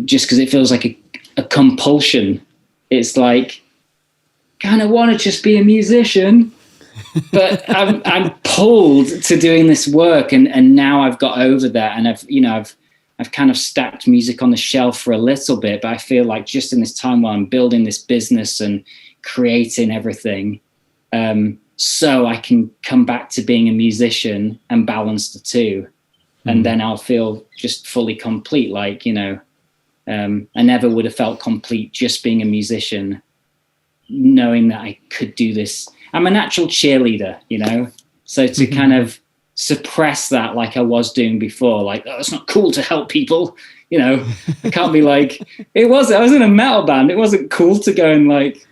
just because it feels like a compulsion. It's like, kind of want to just be a musician, but I'm pulled to doing this work, and now I've got over that, and I've kind of stacked music on the shelf for a little bit, but I feel like just in this time while I'm building this business and creating everything, so I can come back to being a musician and balance the two, and then I'll feel just fully complete. Like, I never would have felt complete just being a musician, knowing that I could do this. I'm a natural cheerleader, so to kind of suppress that, like I was doing before, like, oh, it's not cool to help people, I can't be like, I was in a metal band. It wasn't cool to go and like,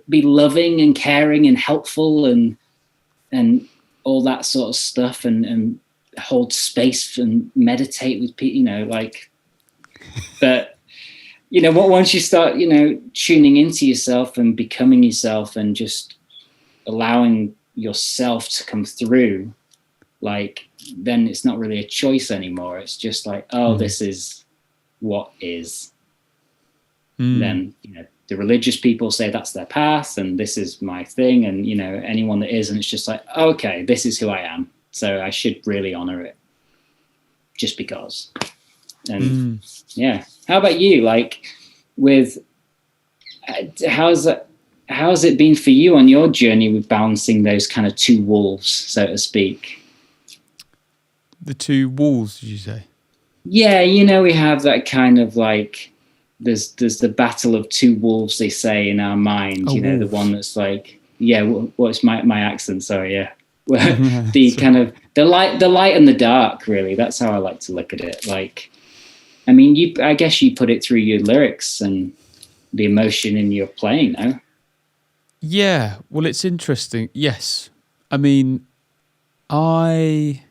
be loving and caring and helpful and all that sort of stuff, and hold space and meditate with people, but once you start, tuning into yourself and becoming yourself and just allowing yourself to come through, like, then it's not really a choice anymore. It's just like, oh, this is what is. Then, the religious people say that's their path and this is my thing. And, anyone that isn't, it's just like, okay, this is who I am. So I should really honor it just because. And yeah. How about you? Like, how's that? how's it been for you on your journey with balancing those kind of two wolves, so to speak? The two walls, did you say? Yeah, we have that kind of like, there's the battle of two wolves, they say, in our mind. The one that's like, yeah, what's my accent? Sorry, yeah. The kind of the light and the dark, really. That's how I like to look at it. Like, I mean, I guess you put it through your lyrics and the emotion in your playing, no? Yeah, well, it's interesting. Yes. I mean, I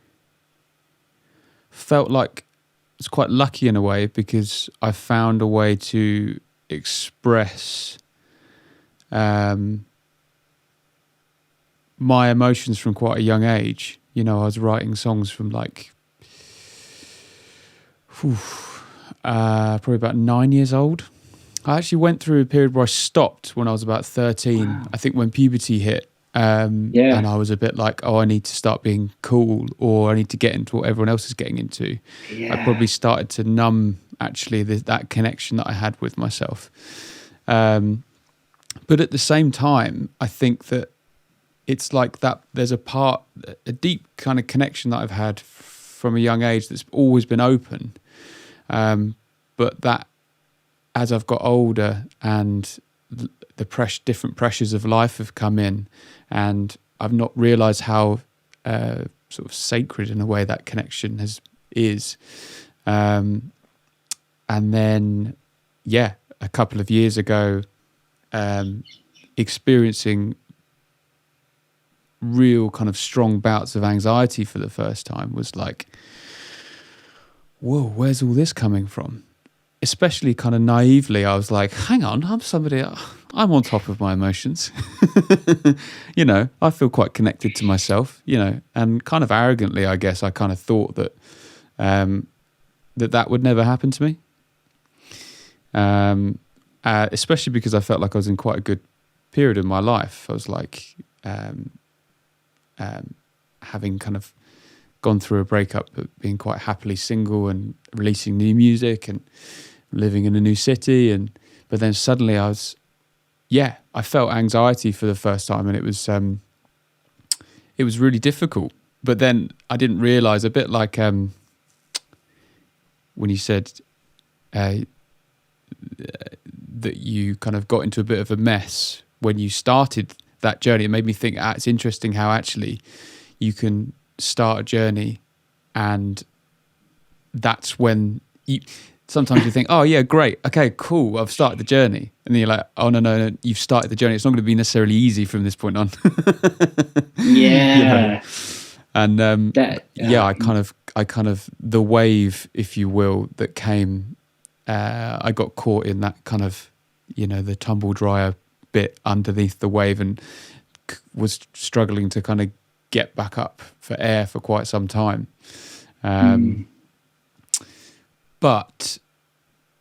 felt like I was quite lucky in a way because I found a way to express my emotions from quite a young age. I was writing songs from like probably about 9 years old. I actually went through a period where I stopped when I was about 13. Wow. I think when puberty hit, and I was a bit like, I need to start being cool, or I need to get into what everyone else is getting into. Yeah. I probably started to numb actually that connection that I had with myself. But at the same time, I think that it's like that there's a deep kind of connection that I've had from a young age that's always been open. But that as I've got older and the different pressures of life have come in, and I've not realised how sort of sacred in a way that connection is. And then, a couple of years ago, experiencing real kind of strong bouts of anxiety for the first time was like, whoa, where's all this coming from? Especially kind of naively, I was like, hang on, I'm on top of my emotions. I feel quite connected to myself, and kind of arrogantly, I guess, I kind of thought that that would never happen to me. Especially because I felt like I was in quite a good period in my life. I was like, having kind of gone through a breakup, but being quite happily single and releasing new music and living in a new city. But then suddenly I felt anxiety for the first time, and it was really difficult. But then I didn't realize, a bit like when you said that you kind of got into a bit of a mess when you started that journey, it made me think, it's interesting how actually you can start a journey, and that's when sometimes you think, oh yeah, great, okay, cool, I've started the journey, and then you're like, oh no, you've started the journey, it's not going to be necessarily easy from this point on. Yeah. And I kind of the wave, if you will, that came, I got caught in that kind of, the tumble dryer bit underneath the wave, and was struggling to kind of get back up for air for quite some time. But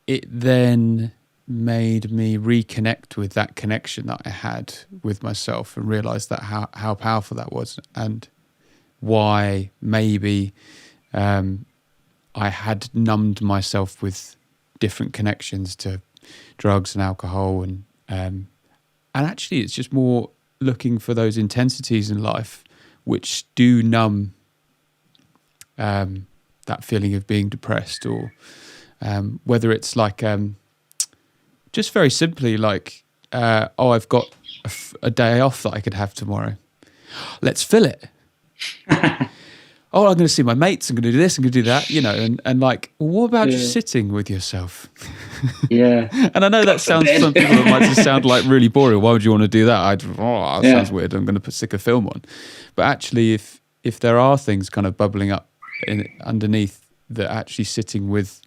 it then made me reconnect with that connection that I had with myself, and realize that how powerful that was, and why maybe I had numbed myself with different connections to drugs and alcohol, and actually it's just more looking for those intensities in life which do numb that feeling of being depressed, or whether it's like just very simply like, I've got a day off that I could have tomorrow. Let's fill it. I'm going to see my mates, I'm going to do this, I'm going to do that, and like, well, what about just sitting with yourself? Yeah. And I know that sounds, some people, it might just sound like really boring. Why would you want to do that? That sounds weird. I'm going to stick a film on. But actually, if there are things kind of bubbling up underneath, that actually sitting with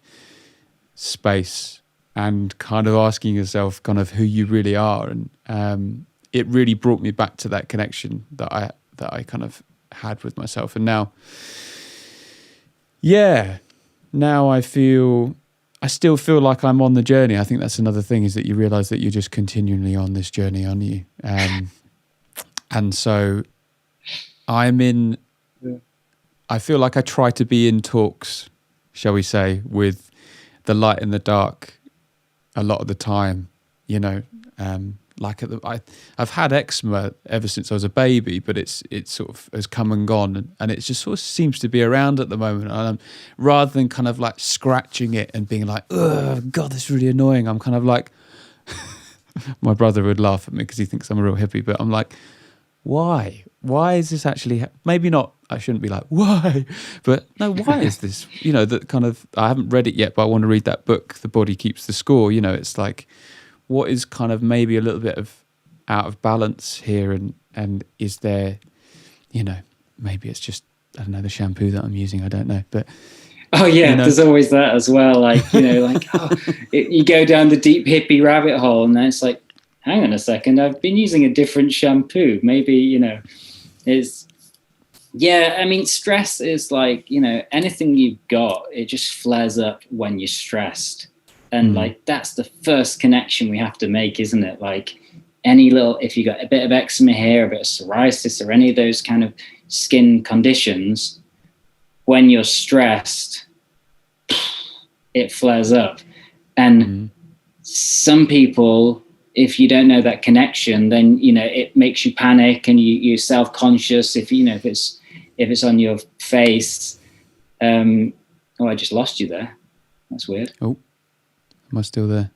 space and kind of asking yourself kind of who you really are, and it really brought me back to that connection that I kind of had with myself. And now I still feel like I'm on the journey. I think that's another thing, is that you realize that you're just continually on this journey, aren't you? And so I feel like I try to be in talks, shall we say, with the light and the dark a lot of the time, like I've had eczema ever since I was a baby, but it sort of has come and gone, and it just sort of seems to be around at the moment. And rather than kind of like scratching it and being like, oh God, that's really annoying, I'm kind of like, my brother would laugh at me because he thinks I'm a real hippie, but I'm like, why is this actually maybe not, I shouldn't be like why, but no, why is this, that kind of, I haven't read it yet, but I want to read that book, The Body Keeps the Score. It's like, what is kind of maybe a little bit of out of balance here, and is there, maybe it's just, I don't know, the shampoo that I'm using, I don't know, but oh yeah, there's always that as well, like you go down the deep hippie rabbit hole, and then it's like, hang on a second, I've been using a different shampoo, maybe, it's, yeah, I mean, stress is like, anything you've got, it just flares up when you're stressed. And like, that's the first connection we have to make, isn't it? Like if you got a bit of eczema here, a bit of psoriasis, or any of those kind of skin conditions, when you're stressed, it flares up. And some people, if you don't know that connection, then, it makes you panic, and you're self-conscious if it's on your face. I just lost you there. That's weird. Oh, am I still there?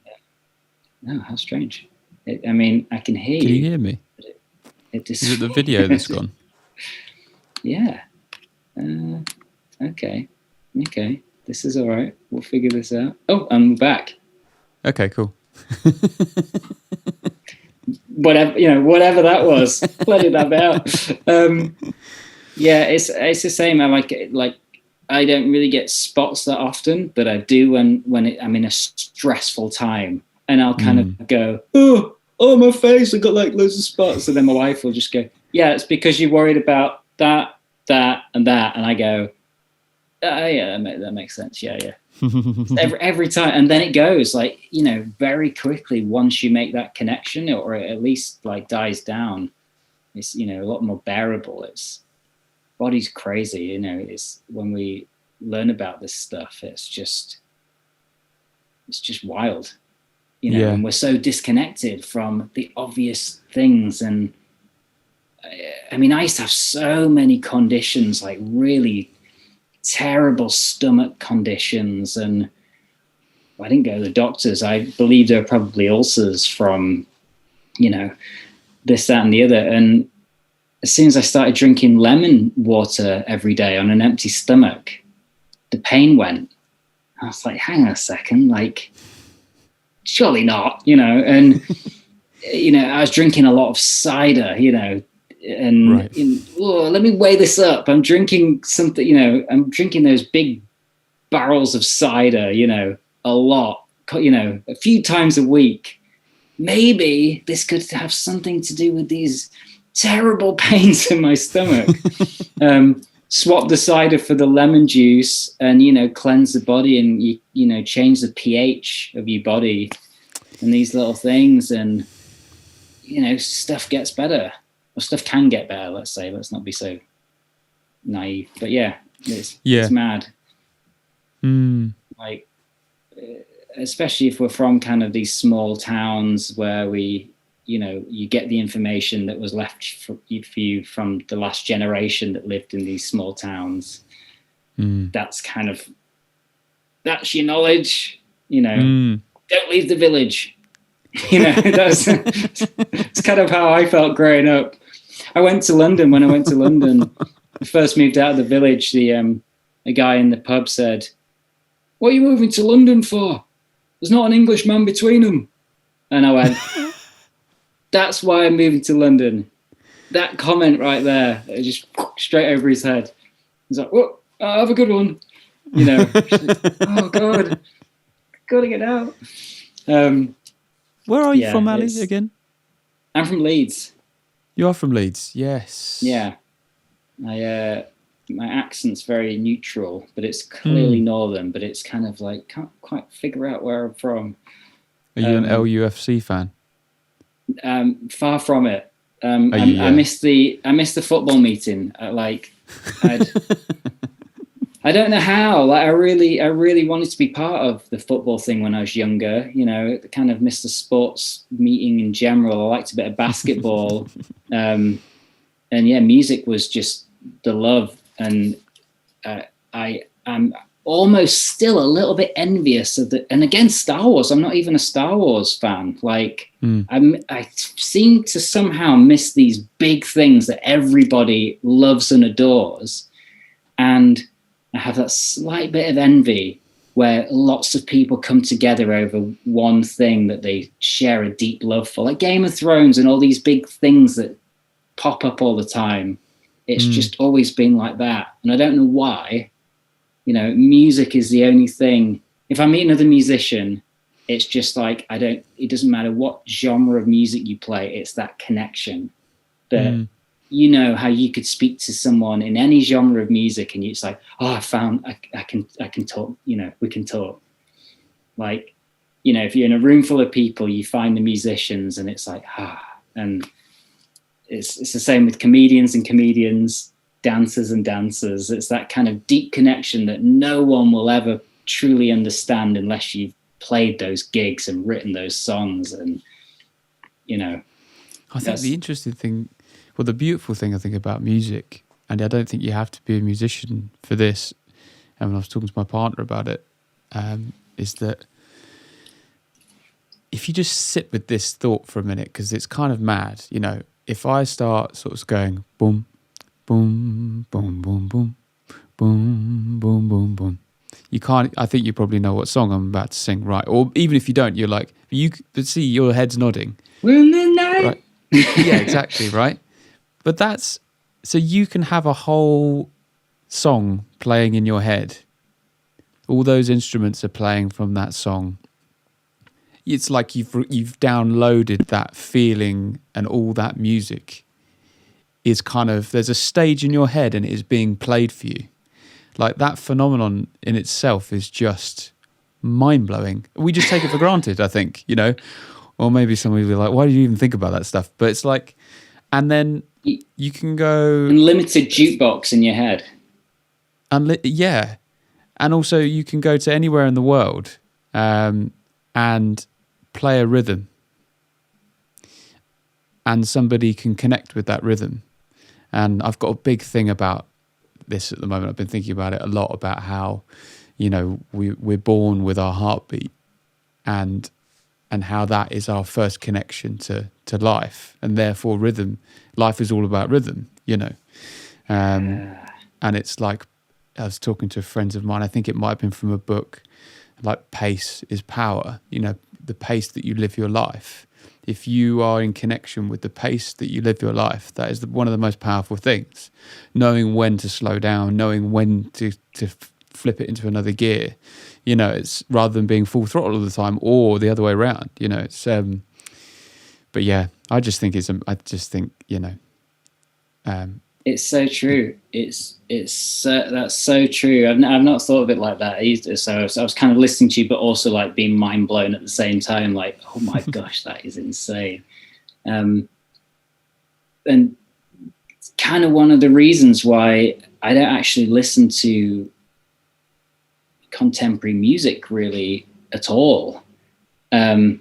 No, how strange. I can hear you. Can you hear me? Is it the video that's gone? Yeah. Okay. This is all right. We'll figure this out. Oh, I'm back. Okay, cool. Whatever that was, let that out. Yeah, it's the same. I like I don't really get spots that often, but I do when I'm in a stressful time, and I'll kind of go, oh, my face, I got like loads of spots, and then my wife will just go, yeah, it's because you're worried about that, and that, and I go, yeah, that makes sense. Yeah. every time, and then it goes like, very quickly once you make that connection, or at least like dies down. It's a lot more bearable. It's body's crazy, it's when we learn about this stuff, it's just wild, and we're so disconnected from the obvious things. And I used to have so many conditions, like really terrible stomach conditions, and I didn't go to the doctors. I believe there were probably ulcers from, this, that, and the other. And as soon as I started drinking lemon water every day on an empty stomach, the pain went. I was like, hang on a second, like, surely not, and, I was drinking a lot of cider, and right. Let me weigh this up. I'm drinking something, I'm drinking those big barrels of cider, a lot, a few times a week. Maybe this could have something to do with these terrible pains in my stomach. Swap the cider for the lemon juice, and cleanse the body, and you change the pH of your body, and these little things, and stuff gets better, or stuff can get better. Let's say, let's not be so naive, but it's mad. Like, especially if we're from kind of these small towns where we, you get the information that was left for you from the last generation that lived in these small towns. That's your knowledge, don't leave the village. It's kind of how I felt growing up. When I went to London, I first moved out of the village. A guy in the pub said, "What are you moving to London for? There's not an Englishman between them." And I went, that's why I'm moving to London. That comment right there, just straight over his head. He's like, "Well, have a good one." Oh God, gotta get out. Where are you from, Ali, again? I'm from Leeds. You are from Leeds, yes. Yeah. My accent's very neutral, but it's clearly northern, but it's kind of like, can't quite figure out where I'm from. Are you an LUFC fan? Far from it. I missed the football meeting. I'd I don't know how. Like I really wanted to be part of the football thing when I was younger. You know, kind of missed the sports meeting in general. I liked a bit of basketball, and yeah, music was just the love. And I'm almost still a little bit envious of the. And again, Star Wars. I'm not even a Star Wars fan. Like I seem to somehow miss these big things that everybody loves and adores, and I have that slight bit of envy where lots of people come together over one thing that they share a deep love for, like Game of Thrones and all these big things that pop up all the time. It's just always been like that. And I don't know why. You know, music is the only thing. If I meet another musician, it's just like, it doesn't matter what genre of music you play, it's that connection that, you know, how you could speak to someone in any genre of music and it's like, oh, I can talk, you know, we can talk. Like, you know, if you're in a room full of people, you find the musicians and it's like, and it's the same with comedians and comedians, dancers and dancers. It's that kind of deep connection that no one will ever truly understand unless you've played those gigs and written those songs. And, you know, I think the interesting thing, well, the beautiful thing I think about music, and I don't think you have to be a musician for this, and when I was talking to my partner about it, is that if you just sit with this thought for a minute, because it's kind of mad, you know, if I start sort of going boom, boom, boom, boom, boom, boom, boom, boom, boom, you can't, I think you probably know what song I'm about to sing, right? Or even if you don't, you're like, but see, your head's nodding. Right? Yeah, exactly, right? But so you can have a whole song playing in your head. All those instruments are playing from that song. It's like you've downloaded that feeling, and all that music is kind of, there's a stage in your head and it is being played for you. Like that phenomenon in itself is just mind-blowing. We just take it for granted, I think, you know? Or maybe somebody will be like, why do you even think about that stuff? But it's like, and then you can go... Unlimited jukebox in your head. Yeah. And also you can go to anywhere in the world and play a rhythm. And somebody can connect with that rhythm. And I've got a big thing about this at the moment. I've been thinking about it a lot, about how, you know, we're born with our heartbeat and how that is our first connection to life, and therefore rhythm. Life is all about rhythm, you know. And it's like, I was talking to friends of mine, I think it might have been from a book, like pace is power, you know, the pace that you live your life. If you are in connection with the pace that you live your life, that is one of the most powerful things. Knowing when to slow down, knowing when to flip it into another gear, you know, it's rather than being full throttle all the time, or the other way around, you know. It's but yeah, I just think you know, it's so true. It's that's so true. I've not thought of it like that either. So I was kind of listening to you, but also like being mind blown at the same time. Like, oh my gosh, that is insane. And it's kind of one of the reasons why I don't actually listen to contemporary music really at all. I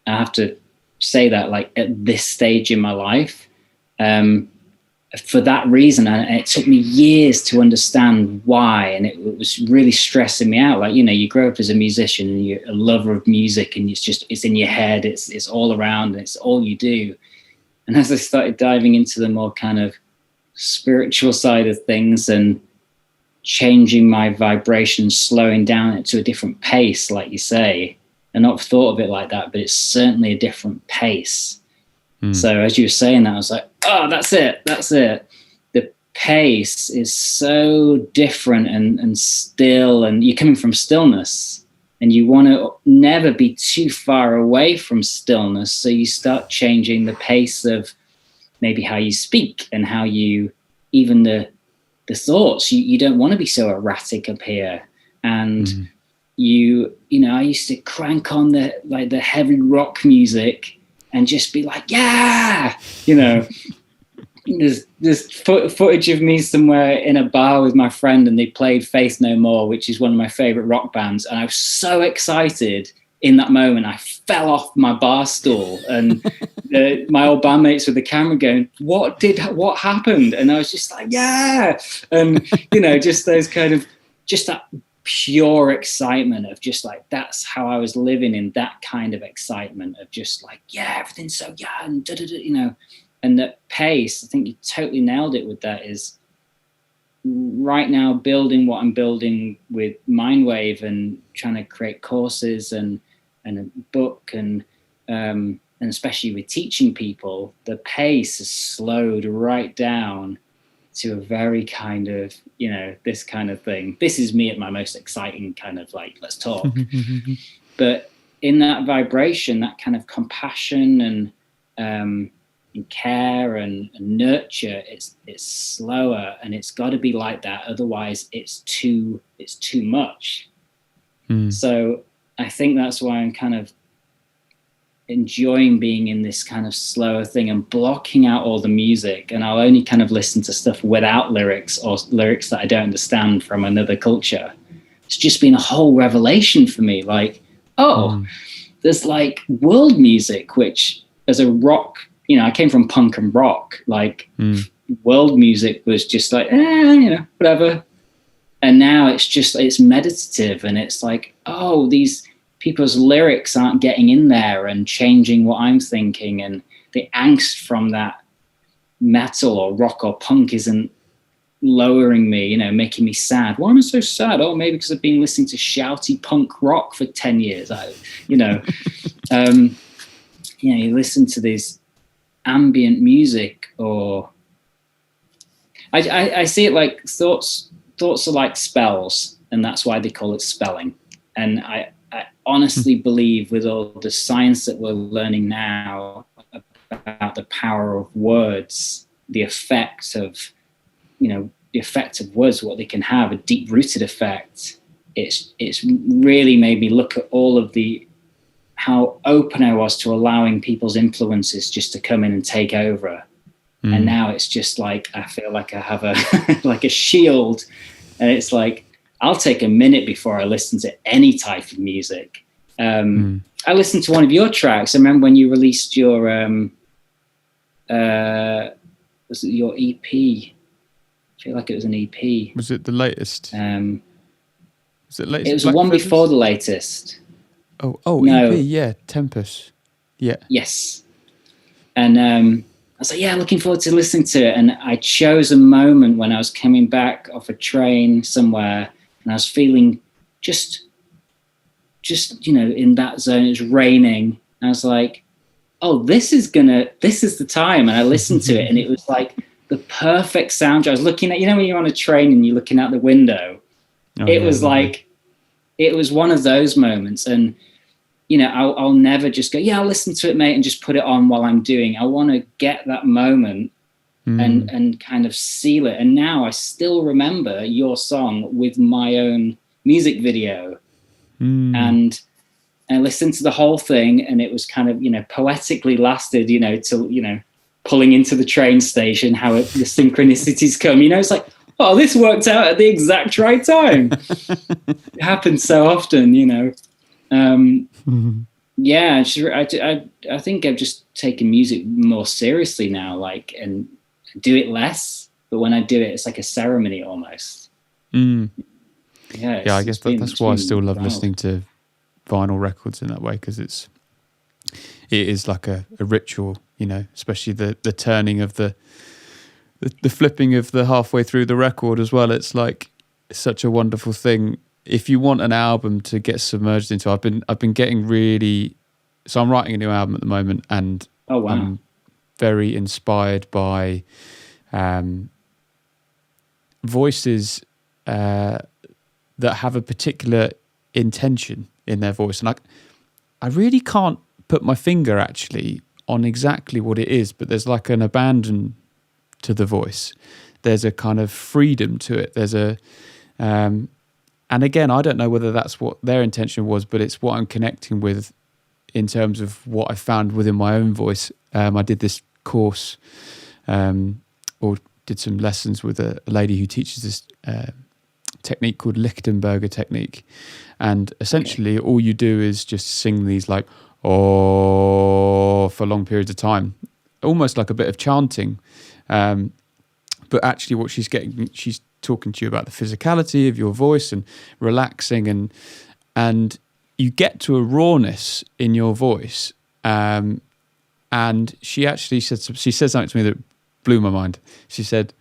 have to say that, like, at this stage in my life, for that reason. And it took me years to understand why, and it was really stressing me out. Like, you know, you grow up as a musician and you're a lover of music, and it's in your head, it's all around, and it's all you do. And as I started diving into the more kind of spiritual side of things and changing my vibration, slowing down it to a different pace, like you say, and not thought of it like that, but it's certainly a different pace. So as you were saying that, I was like, oh, that's it. The pace is so different and still, and you're coming from stillness, and you want to never be too far away from stillness. So you start changing the pace of maybe how you speak and how you, even the thoughts, you don't want to be so erratic up here. And you know, I used to crank on the heavy rock music and just be like, yeah, you know, there's footage of me somewhere in a bar with my friend, and they played Faith No More, which is one of my favorite rock bands, and I was so excited in that moment. I fell off my bar stool, and my old bandmates with the camera going, what happened? And I was just like, yeah. And just those kind of, just that pure excitement of just like, that's how I was living, in that kind of excitement of just like, yeah, everything's so, yeah, and and that pace. I think you totally nailed it with that. Is right now building what I'm building with Mindwave, and trying to create courses and a book, and especially with teaching people, the pace is slowed right down to a very kind of, this kind of thing. This is me at my most exciting kind of like, let's talk. But in that vibration, that kind of compassion and care and nurture, it's slower, and it's got to be like that. Otherwise it's too much. So I think that's why I'm kind of enjoying being in this kind of slower thing and blocking out all the music. And I'll only kind of listen to stuff without lyrics, or lyrics that I don't understand from another culture. It's just been a whole revelation for me. Like, there's like world music, which as a rock, I came from punk and rock, like world music was just like, whatever. And now it's meditative, and it's like, these people's lyrics aren't getting in there and changing what I'm thinking, and the angst from that metal or rock or punk isn't lowering me, making me sad. Why am I so sad? Oh, maybe because I've been listening to shouty punk rock for 10 years. You listen to these ambient music, or I see it like thoughts are like spells, and that's why they call it spelling. And I honestly believe, with all the science that we're learning now about the power of words, the effect of words, what they can have, a deep rooted effect. It's really made me look at all of how open I was to allowing people's influences just to come in and take over. And now it's just like, I feel like I have a like a shield, and it's like, I'll take a minute before I listen to any type of music. I listened to one of your tracks. I remember when you released your was it your EP? I feel like it was an EP. Was it the latest? Was it latest? It was the one before the latest. Oh, no. EP, yeah, Tempest. Yeah. Yes. And I was like, yeah, looking forward to listening to it. And I chose a moment when I was coming back off a train somewhere, and I was feeling just in that zone. It was raining. And I was like, this is the time. And I listened to it, and it was like the perfect sound. I was looking at, when you're on a train and you're looking out the window, it was one of those moments. And, I'll never just go, I'll listen to it, mate, and just put it on while I'm doing. I want to get that moment and kind of seal it. And now I still remember your song with my own music video. And I listened to the whole thing, and it was kind of, poetically lasted, till, pulling into the train station, how the synchronicities come, it's like, this worked out at the exact right time. It happens so often, Yeah, I think I've just taken music more seriously now, like, and do it less. But when I do it, it's like a ceremony almost. Yeah, I guess that's why I still love listening to vinyl records in that way, because it is like a ritual, especially the turning of the flipping of the halfway through the record as well. It's like, it's such a wonderful thing. If you want an album to get submerged into, I've been getting really, so I'm writing a new album at the moment, and I'm very inspired by voices that have a particular intention in their voice. And I really can't put my finger actually on exactly what it is, but there's like an abandon to the voice. There's a kind of freedom to it. There's a, and again, I don't know whether that's what their intention was, but it's what I'm connecting with in terms of what I found within my own voice. I did this course or did some lessons with a lady who teaches this technique called Lichtenberger technique. And essentially all you do is just sing these like, oh, for long periods of time, almost like a bit of chanting. But actually what she's talking to you about the physicality of your voice and relaxing, and you get to a rawness in your voice. And she actually said something to me that blew my mind. She said,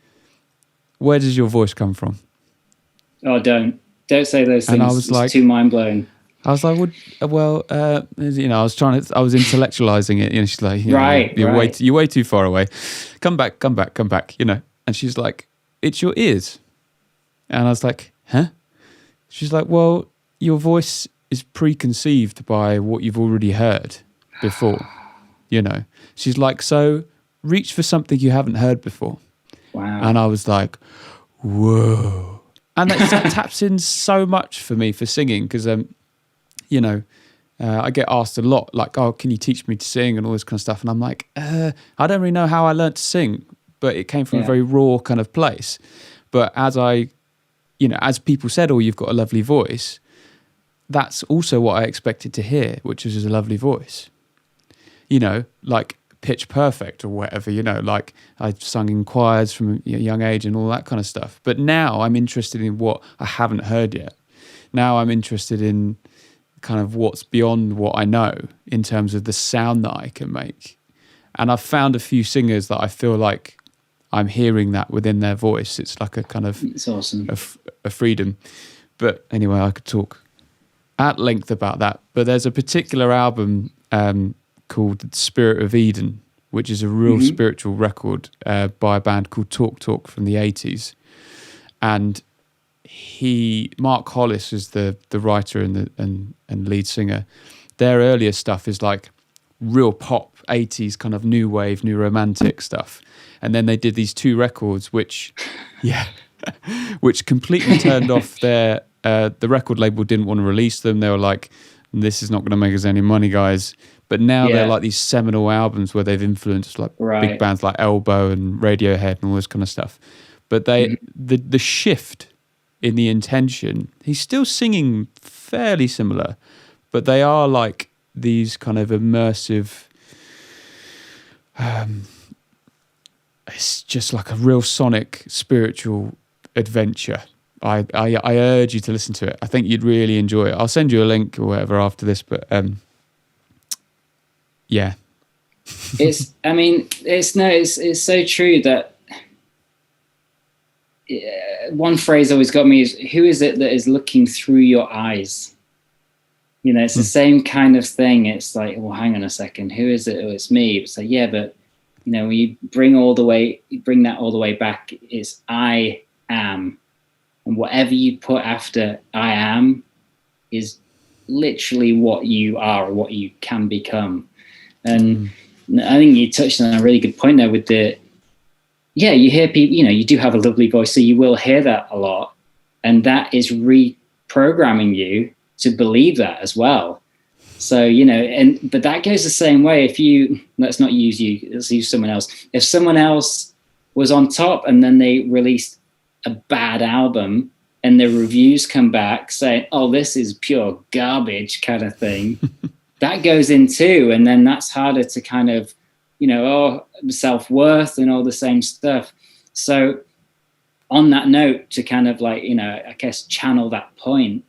"Where does your voice come from?" Oh, don't say those things. And I was like, too mind blowing. I was like, well, I was intellectualizing it. She's like, you're way too far away. Come back. And she's like, it's your ears. And I was like, huh? She's like, well, your voice is preconceived by what you've already heard before. She's like, so reach for something you haven't heard before. Wow. And I was like, whoa. And that taps in so much for me for singing, because, I get asked a lot, like, oh, can you teach me to sing and all this kind of stuff? And I'm like, I don't really know how I learned to sing, but it came from a very raw kind of place. But as as people said, oh, you've got a lovely voice, that's also what I expected to hear, which is a lovely voice. Like pitch perfect or whatever, like I sung in choirs from a young age and all that kind of stuff. But now I'm interested in what I haven't heard yet. Now I'm interested in kind of what's beyond what I know in terms of the sound that I can make. And I've found a few singers that I feel like I'm hearing that within their voice. It's like a kind of, it's awesome, a freedom. But anyway, I could talk at length about that. But there's a particular album called Spirit of Eden, which is a real spiritual record by a band called Talk Talk from the 80s. And Mark Hollis is the writer and lead singer. Their earlier stuff is like real pop 80s kind of new wave, new romantic stuff. And then they did these 2 records which completely turned off their the record label didn't want to release them. They were like, this is not going to make us any money, guys. But now they're like these seminal albums where they've influenced like big bands like Elbow and Radiohead and all this kind of stuff. But the shift in the intention, he's still singing fairly similar, but they are like these kind of immersive, it's just like a real sonic spiritual adventure. I urge you to listen to it. I think you'd really enjoy it. I'll send you a link or whatever after this, but yeah. It's so true that one phrase always got me is, who is it that is looking through your eyes? It's the same kind of thing. It's like, well, hang on a second, who is it? Oh, it's me. It's like, yeah, but when you bring that all the way back, it's I am. And whatever you put after I am is literally what you are or what you can become. And I think you touched on a really good point there with you hear people, you do have a lovely voice, so you will hear that a lot. And that is reprogramming you to believe that as well. So, but that goes the same way. Let's not use you, let's use someone else. If someone else was on top and then they released a bad album and the reviews come back saying, oh, this is pure garbage kind of thing, that goes in too. And then that's harder to kind of, self-worth and all the same stuff. So on that note, to kind of like, I guess channel that point,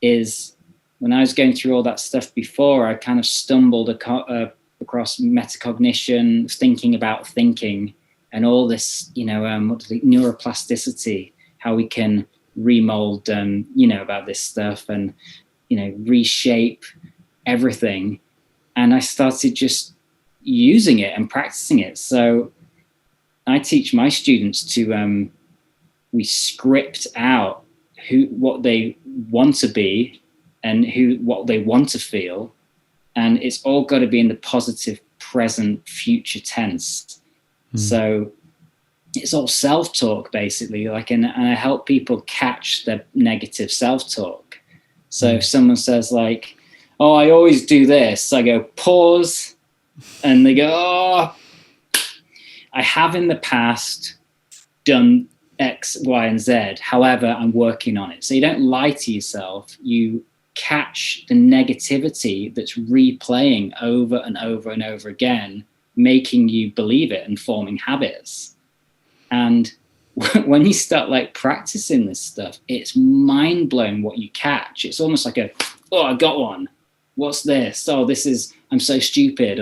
is when I was going through all that stuff before, I kind of stumbled across metacognition, thinking about thinking, and all this, neuroplasticity, how we can remold, about this stuff and, reshape everything. And I started just using it and practicing it. So I teach my students to, we script out what they want to be and what they want to feel. And it's all got to be in the positive, present, future tense. So it's all self-talk basically, and I help people catch their negative self-talk. So if someone says like, oh, I always do this, I go, pause, and they go, oh, I have in the past done X, Y, and Z. However, I'm working on it. So you don't lie to yourself. You catch the negativity that's replaying over and over and over again, making you believe it and forming habits. And when you start like practicing this stuff, it's mind blowing what you catch. It's almost like I got one. What's this? Oh, this is, I'm so stupid.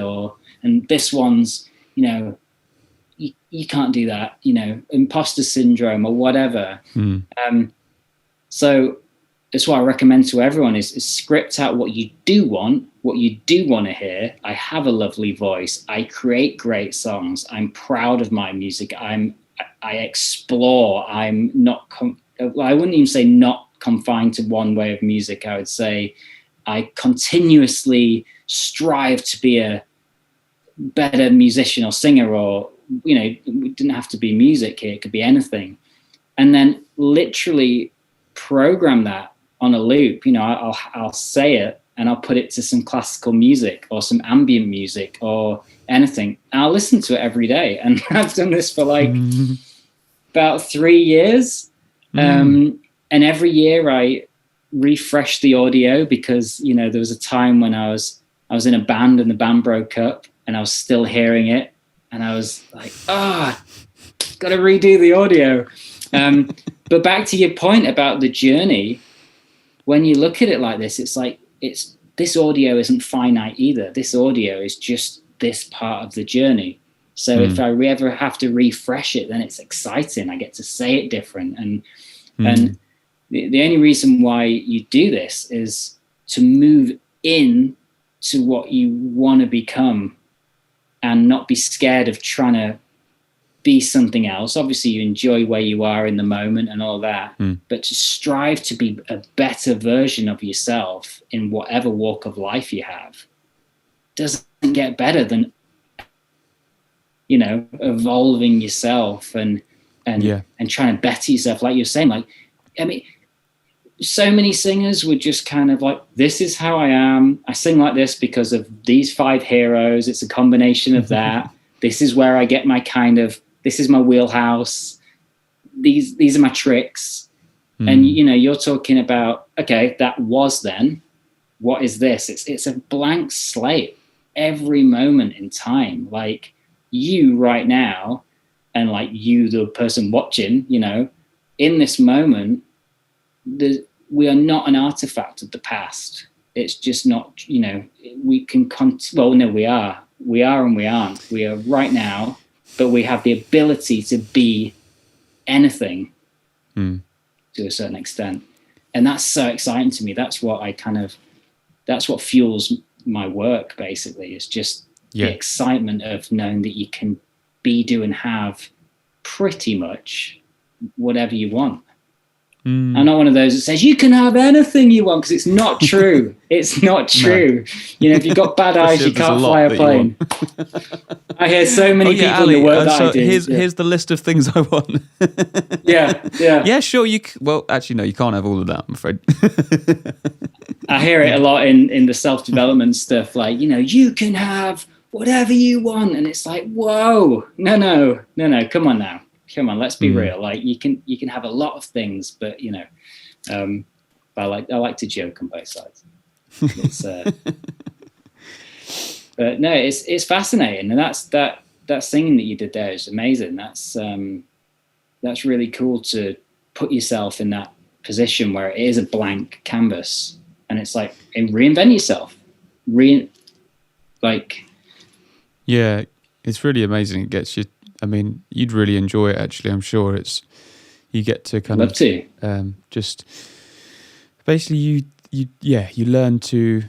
And this one's, you can't do that, imposter syndrome or whatever. So that's what I recommend to everyone is script out what you do want to hear. I have a lovely voice. I create great songs. I'm proud of my music. I explore. I'm not, I wouldn't even say not confined to one way of music. I would say I continuously strive to be a better musician or singer, or, it didn't have to be music here. It could be anything. And then literally program that on a loop. I'll say it and I'll put it to some classical music or some ambient music or anything. I'll listen to it every day. And I've done this for like about 3 years. And every year I refresh the audio because, there was a time when I was in a band and the band broke up and I was still hearing it. And I was like, got to redo the audio. But back to your point about the journey, when you look at it like this, it's like, this audio isn't finite either. This audio is just this part of the journey. So if I ever have to refresh it, then it's exciting. I get to say it different. And the only reason why you do this is to move in to what you want to become and not be scared of trying to be something else. Obviously, you enjoy where you are in the moment and all that, but to strive to be a better version of yourself in whatever walk of life you have doesn't get better than, evolving yourself and trying to better yourself. Like you're saying, like, I mean, so many singers would just kind of like, this is how I am. I sing like this because of these 5 heroes. It's a combination of that. This is where I get my this is my wheelhouse. These are my tricks. And, you're talking about, okay, that was then. What is this? It's a blank slate every moment in time. Like you right now, and like you, the person watching, in this moment, we are not an artifact of the past. It's just not, we can, we are. We are and we aren't. We are right now, but we have the ability to be anything to a certain extent. And that's so exciting to me. That's what that's what fuels my work, basically. It's just the excitement of knowing that you can be, do, and have pretty much whatever you want. I'm not one of those that says you can have anything you want, because it's not true. It's not true. No. If you've got bad eyes, you can't fly a plane. I hear so many people Ali, in the work that I do. Here's the list of things I want. Yeah, sure. Well, actually, no, you can't have all of that, I'm afraid. I hear it a lot in the self-development stuff. Like, you can have whatever you want, and it's like, whoa, no, come on now. Come on, let's be real. Like you can have a lot of things, but but I like to joke on both sides. It's, but no, it's fascinating, and that singing that you did there is amazing. That's really cool to put yourself in that position where it is a blank canvas, and it's like reinvent yourself. Yeah, it's really amazing. It gets you. I mean, you'd really enjoy it, actually. I'm sure you get to kind of just basically you learn to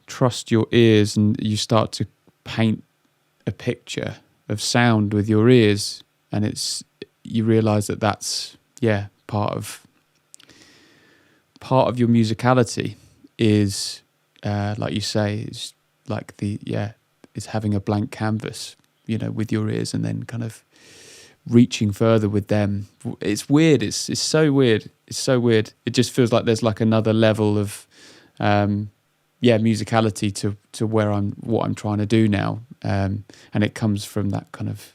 trust your ears, and you start to paint a picture of sound with your ears, and you realize that that's part of your musicality is like you say, is like is having a blank canvas, with your ears, and then kind of reaching further with them. It's weird. It's so weird. It's so weird. It just feels like there's like another level of musicality to what I'm trying to do now, and it comes from that kind of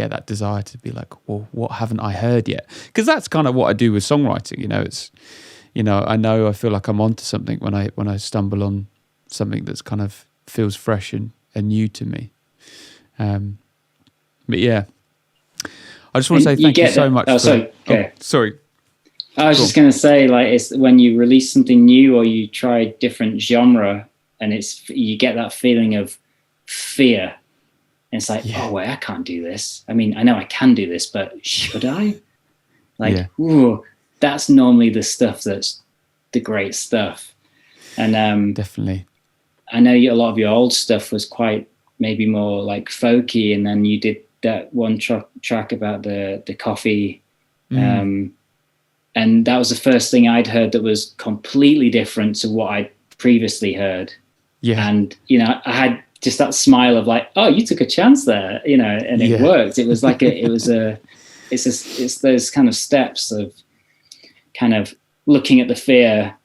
that desire to be like, well, what haven't I heard yet? Because that's kind of what I do with songwriting. It's, I feel like I'm onto something when I stumble on something that's kind of feels fresh and new to me. But yeah, I just want to say thank you so much. Sorry. Okay. Sorry. I was just going to say, like, it's when you release something new or you try a different genre, and you get that feeling of fear. And it's like, oh wait, I can't do this. I mean, I know I can do this, but should I? Like, ooh, that's normally the stuff that's the great stuff. And definitely, I know a lot of your old stuff was quite maybe more like folky, and then you did that one track about the coffee. And that was the first thing I'd heard that was completely different to what I'd previously heard. Yeah. And, I had just that smile of like, oh, you took a chance there, and it worked. It was like it's those kind of steps of kind of looking at the fear,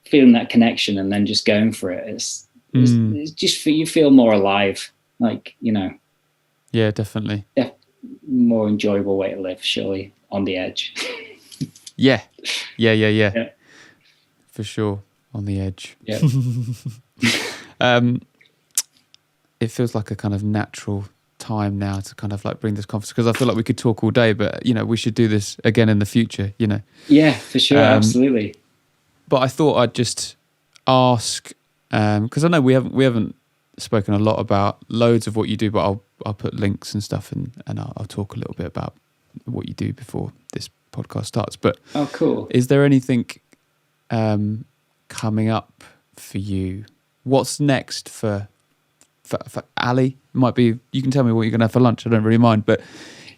feeling that connection, and then just going for it. It's just, you feel more alive, like, Yeah, definitely. More enjoyable way to live, surely, on the edge. Yeah. For sure, on the edge. Yeah. It feels like a kind of natural time now to kind of like bring this conference, because I feel like we could talk all day, but we should do this again in the future. Yeah, for sure, absolutely. But I thought I'd just ask, because I know we haven't spoken a lot about loads of what you do, but I'll put links and stuff, and I'll talk a little bit about what you do before this podcast starts. But cool. Is there anything coming up for you? What's next for Ali? Might be, you can tell me what you're going to have for lunch. I don't really mind. But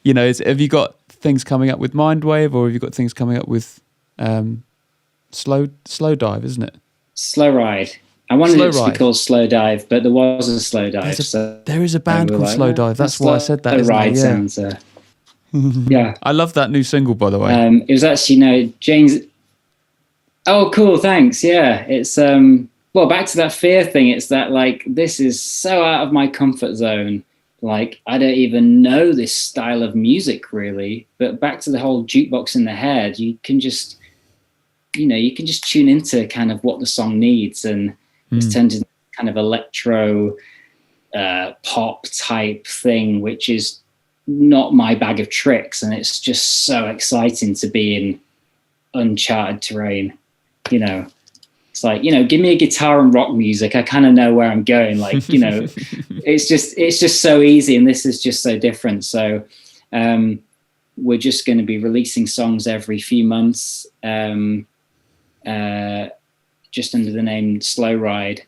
have you got things coming up with Mindwave, or have you got things coming up with slow dive? Isn't it Slow Ride? I wanted it to be called Slow Dive, but there was a Slow Dive. There is a band called Slow Dive. That's why I said that. Slow Ride sounds. Yeah, I love that new single, by the way. It was actually James. Oh, cool! Thanks. Yeah, it's well, back to that fear thing. It's that, like, this is so out of my comfort zone. Like, I don't even know this style of music really. But back to the whole jukebox in the head, you can just tune into kind of what the song needs, and it's turned into kind of electro pop type thing, which is not my bag of tricks, and it's just so exciting to be in uncharted terrain. It's like, give me a guitar and rock music, I kind of know where I'm going. Like, it's just so easy, and this is just so different. So we're just going to be releasing songs every few months, just under the name Slow Ride,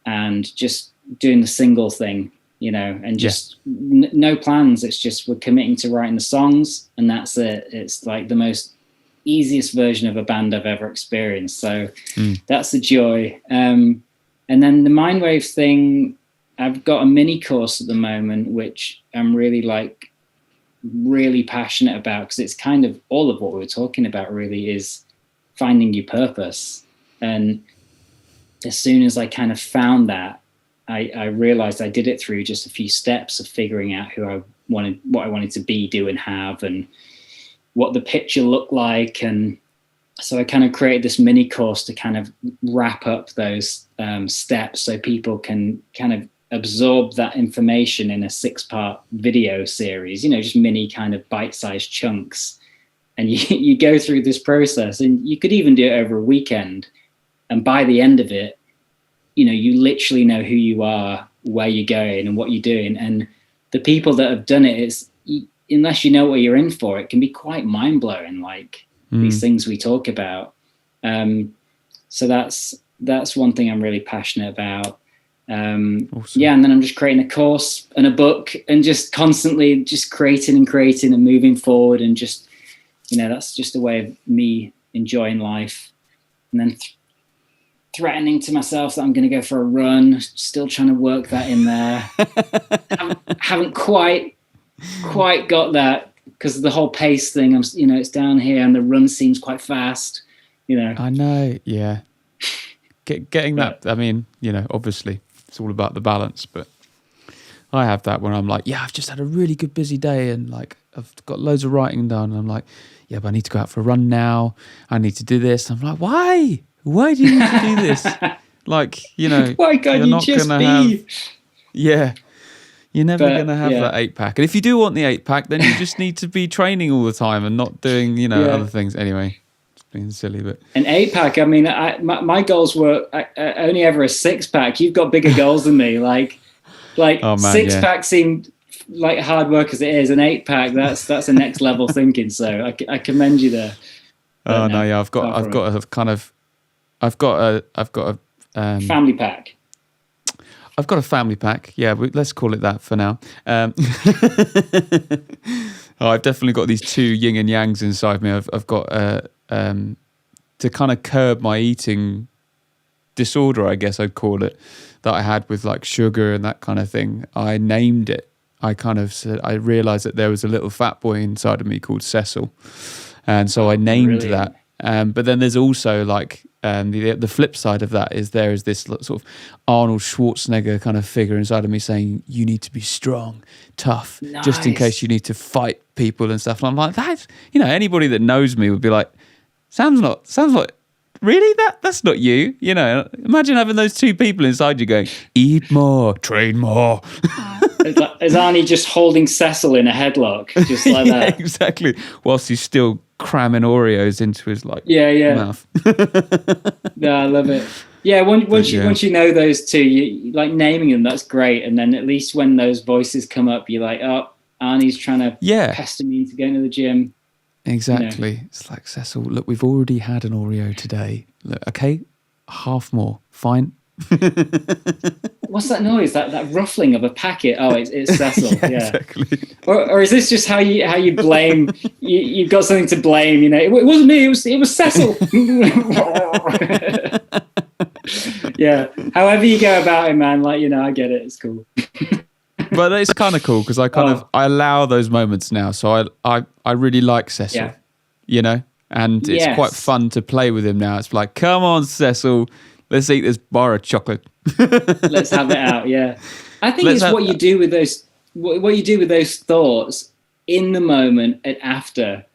and just doing the single thing, and just no plans. It's just, we're committing to writing the songs, and that's it. It's like the most easiest version of a band I've ever experienced. So that's the joy. And then the Mindwave thing, I've got a mini course at the moment, which I'm really passionate about, because it's kind of all of what we were talking about really, is finding your purpose. And as soon as I kind of found that, I realized I did it through just a few steps of figuring out what I wanted to be, do, and have, and what the picture looked like. And so I kind of created this mini course to kind of wrap up those steps, so people can kind of absorb that information in a 6-part video series, just mini kind of bite-sized chunks. And you go through this process, and you could even do it over a weekend. And by the end of it, you literally know who you are, where you're going, and what you're doing. And the people that have done it, unless you know what you're in for, it can be quite mind-blowing, like these things we talk about. So that's one thing I'm really passionate about. Awesome. Yeah, and then I'm just creating a course and a book, and just constantly just creating and moving forward, and just, that's just a way of me enjoying life. And then threatening to myself that I'm going to go for a run, still trying to work that in there. haven't quite got that, because of the whole pace thing. It's down here, and the run seems quite fast. I know, yeah. Getting that. I mean, obviously it's all about the balance, but I have that when I'm like, yeah, I've just had a really good busy day and like I've got loads of writing done. And I'm like, yeah, but I need to go out for a run now. I need to do this. I'm like, why? Why do you need to do this? Like, you know, why can't you're you not just gonna be? have, yeah, you're never going to have that 8-pack. And if you do want the 8-pack, then you just need to be training all the time and not doing, you know, other things. Anyway, it's being silly, but an 8-pack. I mean, my goals were only ever a 6-pack. You've got bigger goals than me. Like oh, man, 6-pack seemed like hard work as it is. An 8-pack, that's a next level thinking. So I commend you there. Oh no, yeah, I've got a family pack. I've got a family pack. Yeah, let's call it that for now. I've definitely got these two yin and yangs inside me. I've got to kind of curb my eating disorder, I guess I'd call it, that I had with like sugar and that kind of thing. I named it. I kind of said, I realized that there was a little fat boy inside of me called Cecil. And so I named that. But then there's also like the flip side of that is there is this sort of Arnold Schwarzenegger kind of figure inside of me saying, you need to be strong, tough, just in case you need to fight people and stuff. And I'm like, that's, you know, anybody that knows me would be like, sounds like, really? That's not you. You know, imagine having those two people inside you going, eat more, train more. Is Arnie just holding Cecil in a headlock, just like that? Exactly. Whilst he's still cramming Oreos into his mouth. No, I love it. Yeah, once you know those two, you like naming them. That's great. And then at least when those voices come up, you're like, oh, Arnie's trying to pester me into going to the gym. Exactly. You know. It's like, Cecil, look, we've already had an Oreo today. Look, okay, half more, fine. What's that noise? That ruffling of a packet? Oh, it's Cecil. Yeah. Exactly. Or is this just how you blame? You've got something to blame. You know, it wasn't me. It was Cecil. Yeah. However you go about it, man. Like, you know, I get it. It's cool. But it's kind of cool because I I allow those moments now. So I really like Cecil. You know, and it's quite fun to play with him now. It's like, come on, Cecil. Let's eat this bar of chocolate. Let's have it out. Yeah, I think it's what you do with those. What you do with those thoughts in the moment and after.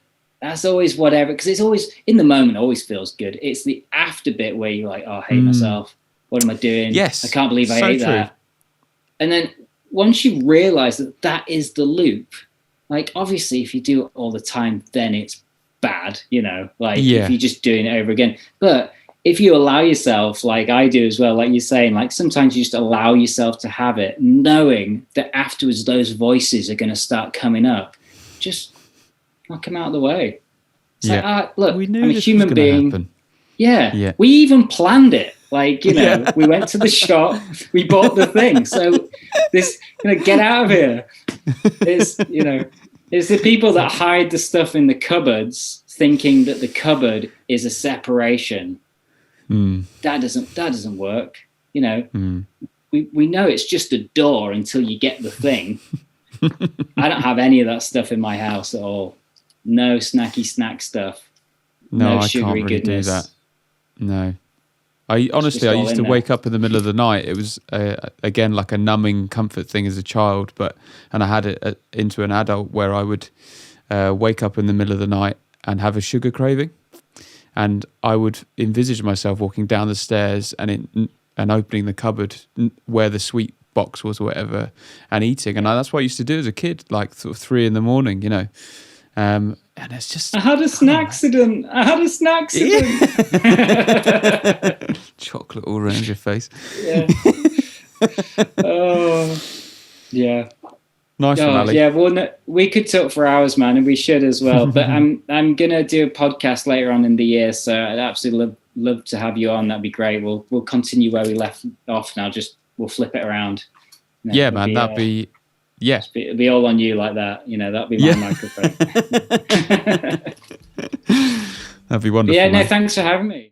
That's always whatever, because it's always in the moment. Always feels good. It's the after bit where you're like, oh, I hate myself. What am I doing? Yes, I can't believe I ate that. And then once you realize that is the loop, like obviously if you do it all the time, then it's bad. You know, like if you're just doing it over again, but if you allow yourself, like I do as well, like you're saying, like sometimes you just allow yourself to have it, knowing that afterwards those voices are going to start coming up. Just knock them out of the way. It's like, look, I'm a human being. Yeah. We even planned it. Like, you know, we went to the shop, we bought the thing. So this, you know, get out of here. It's, you know, it's the people that hide the stuff in the cupboards thinking that the cupboard is a separation. That doesn't work. You know, we know it's just a door until you get the thing. I don't have any of that stuff in my house at all. No snacky snack stuff. No, I sugary can't really goodness. do that. No. I used to wake up in the middle of the night. It was again like a numbing comfort thing as a child, and I had it into an adult where I would wake up in the middle of the night and have a sugar craving. And I would envisage myself walking down the stairs and opening the cupboard where the sweet box was or whatever and eating. And that's what I used to do as a kid, like sort of 3 a.m, you know. And it's just... I had a snack accident. Chocolate all around your face. Yeah. Oh, yeah. Nice one, Ali. Yeah, well, we could talk for hours, man, and we should as well. But I'm gonna do a podcast later on in the year, so I'd absolutely love to have you on. That'd be great. We'll continue where we left off now. We'll flip it around. You know, yeah, man, that'd be it'll be all on you like that. You know, that'd be my microphone. That'd be wonderful. Yeah, no, thanks for having me.